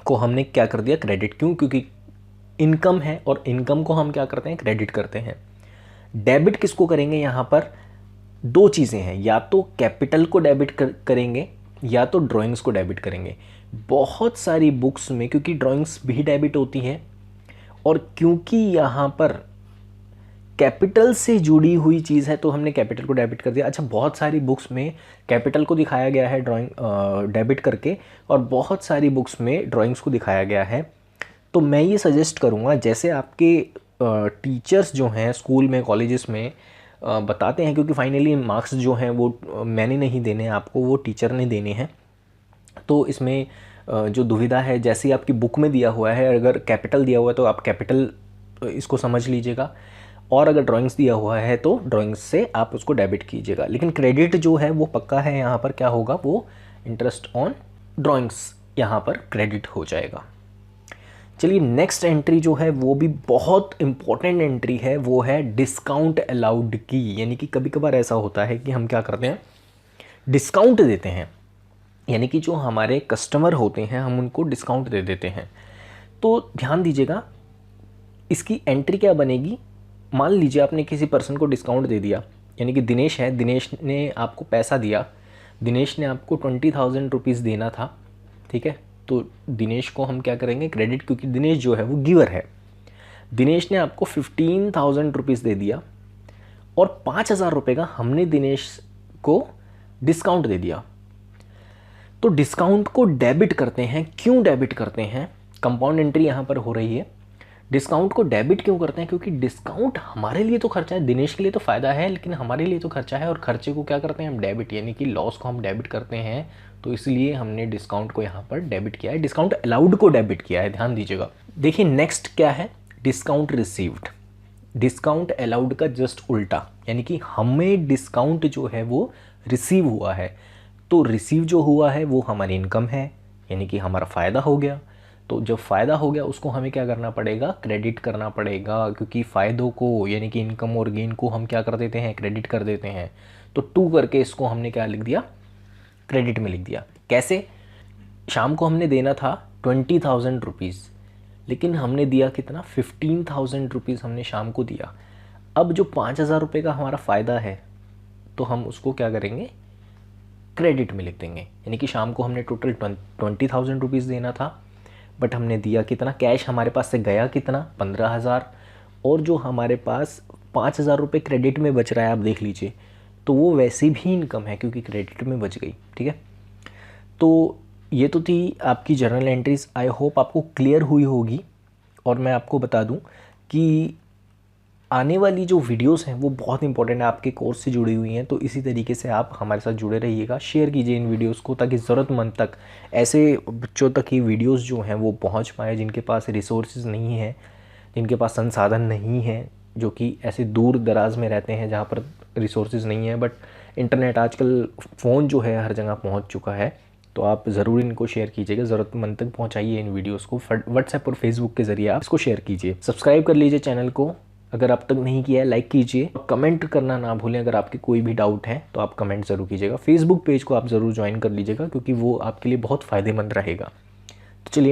को हमने क्या कर दिया, क्रेडिट। क्यों, क्योंकि इनकम है और इनकम को हम क्या करते हैं, क्रेडिट करते हैं। डेबिट किसको करेंगे, यहाँ पर दो चीज़ें हैं, या तो कैपिटल को डेबिट करेंगे या तो ड्राइंग्स को डेबिट करेंगे। बहुत सारी बुक्स में क्योंकि ड्राइंग्स भी डेबिट होती हैं और क्योंकि यहाँ पर कैपिटल से जुड़ी हुई चीज़ है तो हमने कैपिटल को डेबिट कर दिया। अच्छा, बहुत सारी बुक्स में कैपिटल को दिखाया गया है ड्राइंग डेबिट करके, और बहुत सारी बुक्स में ड्राइंग्स को दिखाया गया है तो मैं ये सजेस्ट करूँगा, जैसे आपके टीचर्स जो हैं स्कूल में कॉलेजेस में बताते हैं, क्योंकि फाइनली मार्क्स जो हैं वो मैंने नहीं देने हैं आपको, वो टीचर ने देने हैं। तो इसमें जो दुविधा है, जैसे ही आपकी बुक में दिया हुआ है, अगर कैपिटल दिया हुआ है तो आप कैपिटल इसको समझ लीजिएगा, और अगर ड्राइंग्स दिया हुआ है तो ड्राइंग्स से आप उसको डेबिट कीजिएगा। लेकिन क्रेडिट जो है वो पक्का है, यहाँ पर क्या होगा, वो इंटरेस्ट ऑन ड्राइंग्स यहाँ पर क्रेडिट हो जाएगा। चलिए नेक्स्ट एंट्री जो है वो भी बहुत इंपॉर्टेंट एंट्री है, वो है डिस्काउंट अलाउड की। यानी कि कभी कभार ऐसा होता है कि हम क्या करते हैं, डिस्काउंट देते हैं, यानी कि जो हमारे कस्टमर होते हैं हम उनको डिस्काउंट दे देते हैं। तो ध्यान दीजिएगा, इसकी एंट्री क्या बनेगी। मान लीजिए आपने किसी पर्सन को डिस्काउंट दे दिया, यानी कि दिनेश है, दिनेश ने आपको पैसा दिया, दिनेश ने आपको 20,000 रुपीज़ देना था, ठीक है। तो दिनेश को हम क्या करेंगे, क्रेडिट, क्योंकि दिनेश जो है वो गिवर है। दिनेश ने आपको 15,000 रुपीज़ दे दिया और 5,000 रुपये का हमने दिनेश को डिस्काउंट दे दिया। तो डिस्काउंट को डेबिट करते हैं। क्यों डेबिट करते हैं, कंपाउंड एंट्री यहाँ पर हो रही है। डिस्काउंट को डेबिट क्यों करते हैं, क्योंकि डिस्काउंट हमारे लिए तो खर्चा है, दिनेश के लिए तो फ़ायदा है, लेकिन हमारे लिए तो खर्चा है, और खर्चे को क्या करते हैं हम, डेबिट, यानी कि लॉस को हम डेबिट करते हैं। तो इसलिए हमने डिस्काउंट को यहाँ पर डेबिट किया है, डिस्काउंट अलाउड को डेबिट किया है, ध्यान दीजिएगा। देखिए नेक्स्ट क्या है, डिस्काउंट रिसीव्ड। डिस्काउंट अलाउड का जस्ट उल्टा, यानी कि हमें डिस्काउंट जो है वो रिसीव हुआ है। तो रिसीव जो हुआ है वो हमारी इनकम है, यानी कि हमारा फ़ायदा हो गया। तो जब फ़ायदा हो गया उसको हमें क्या करना पड़ेगा, क्रेडिट करना पड़ेगा, क्योंकि फ़ायदों को यानी कि इनकम और गेन को हम क्या कर देते हैं, क्रेडिट कर देते हैं। तो 2 करके इसको हमने क्या लिख दिया, क्रेडिट में लिख दिया। कैसे, शाम को हमने देना था 20,000 रुपीज़, लेकिन हमने दिया कितना, 15,000 रुपीज़ हमने शाम को दिया। अब जो 5,000 रुपये का हमारा फ़ायदा है तो हम उसको क्या करेंगे, क्रेडिट में लिख देंगे। यानी कि शाम को हमने टोटल 20,000 रुपीज़ देना था, बट हमने दिया कितना, कैश हमारे पास से गया कितना, 15,000, और जो हमारे पास 5,000 रुपये क्रेडिट में बच रहा है, आप देख लीजिए, तो वो वैसे भी इनकम है क्योंकि क्रेडिट में बच गई, ठीक है। तो ये तो थी आपकी जर्नल एंट्रीज। आई होप आपको क्लियर हुई होगी। और मैं आपको बता दूं कि आने वाली जो वीडियोस हैं वो बहुत इंपॉर्टेंट है, आपके कोर्स से जुड़ी हुई हैं। तो इसी तरीके से आप हमारे साथ जुड़े रहिएगा, शेयर कीजिए इन वीडियोस को, ताकि ज़रूरतमंद तक, ऐसे बच्चों तक ये वीडियोस जो हैं वो पहुंच पाए जिनके पास रिसोर्सेज नहीं है, जिनके पास संसाधन नहीं है, जो कि ऐसे दूर दराज में रहते हैं जहाँ पर रिसोर्सेज नहीं है। बट इंटरनेट आजकल, फ़ोन जो है हर जगह पहुँच चुका है। तो आप ज़रूर इनको शेयर कीजिएगा, ज़रूरतमंद तक पहुँचाइए इन वीडियोस को। व्हाट्सएप और फेसबुक के ज़रिए आप इसको शेयर कीजिए। सब्सक्राइब कर लीजिए चैनल को अगर आप तक नहीं किया है, लाइक कीजिए, कमेंट करना ना भूलें। अगर आपके कोई भी डाउट है तो आप कमेंट ज़रूर कीजिएगा। फेसबुक पेज को आप ज़रूर ज्वाइन कर लीजिएगा, क्योंकि वो आपके लिए बहुत फ़ायदेमंद रहेगा। तो चलिए।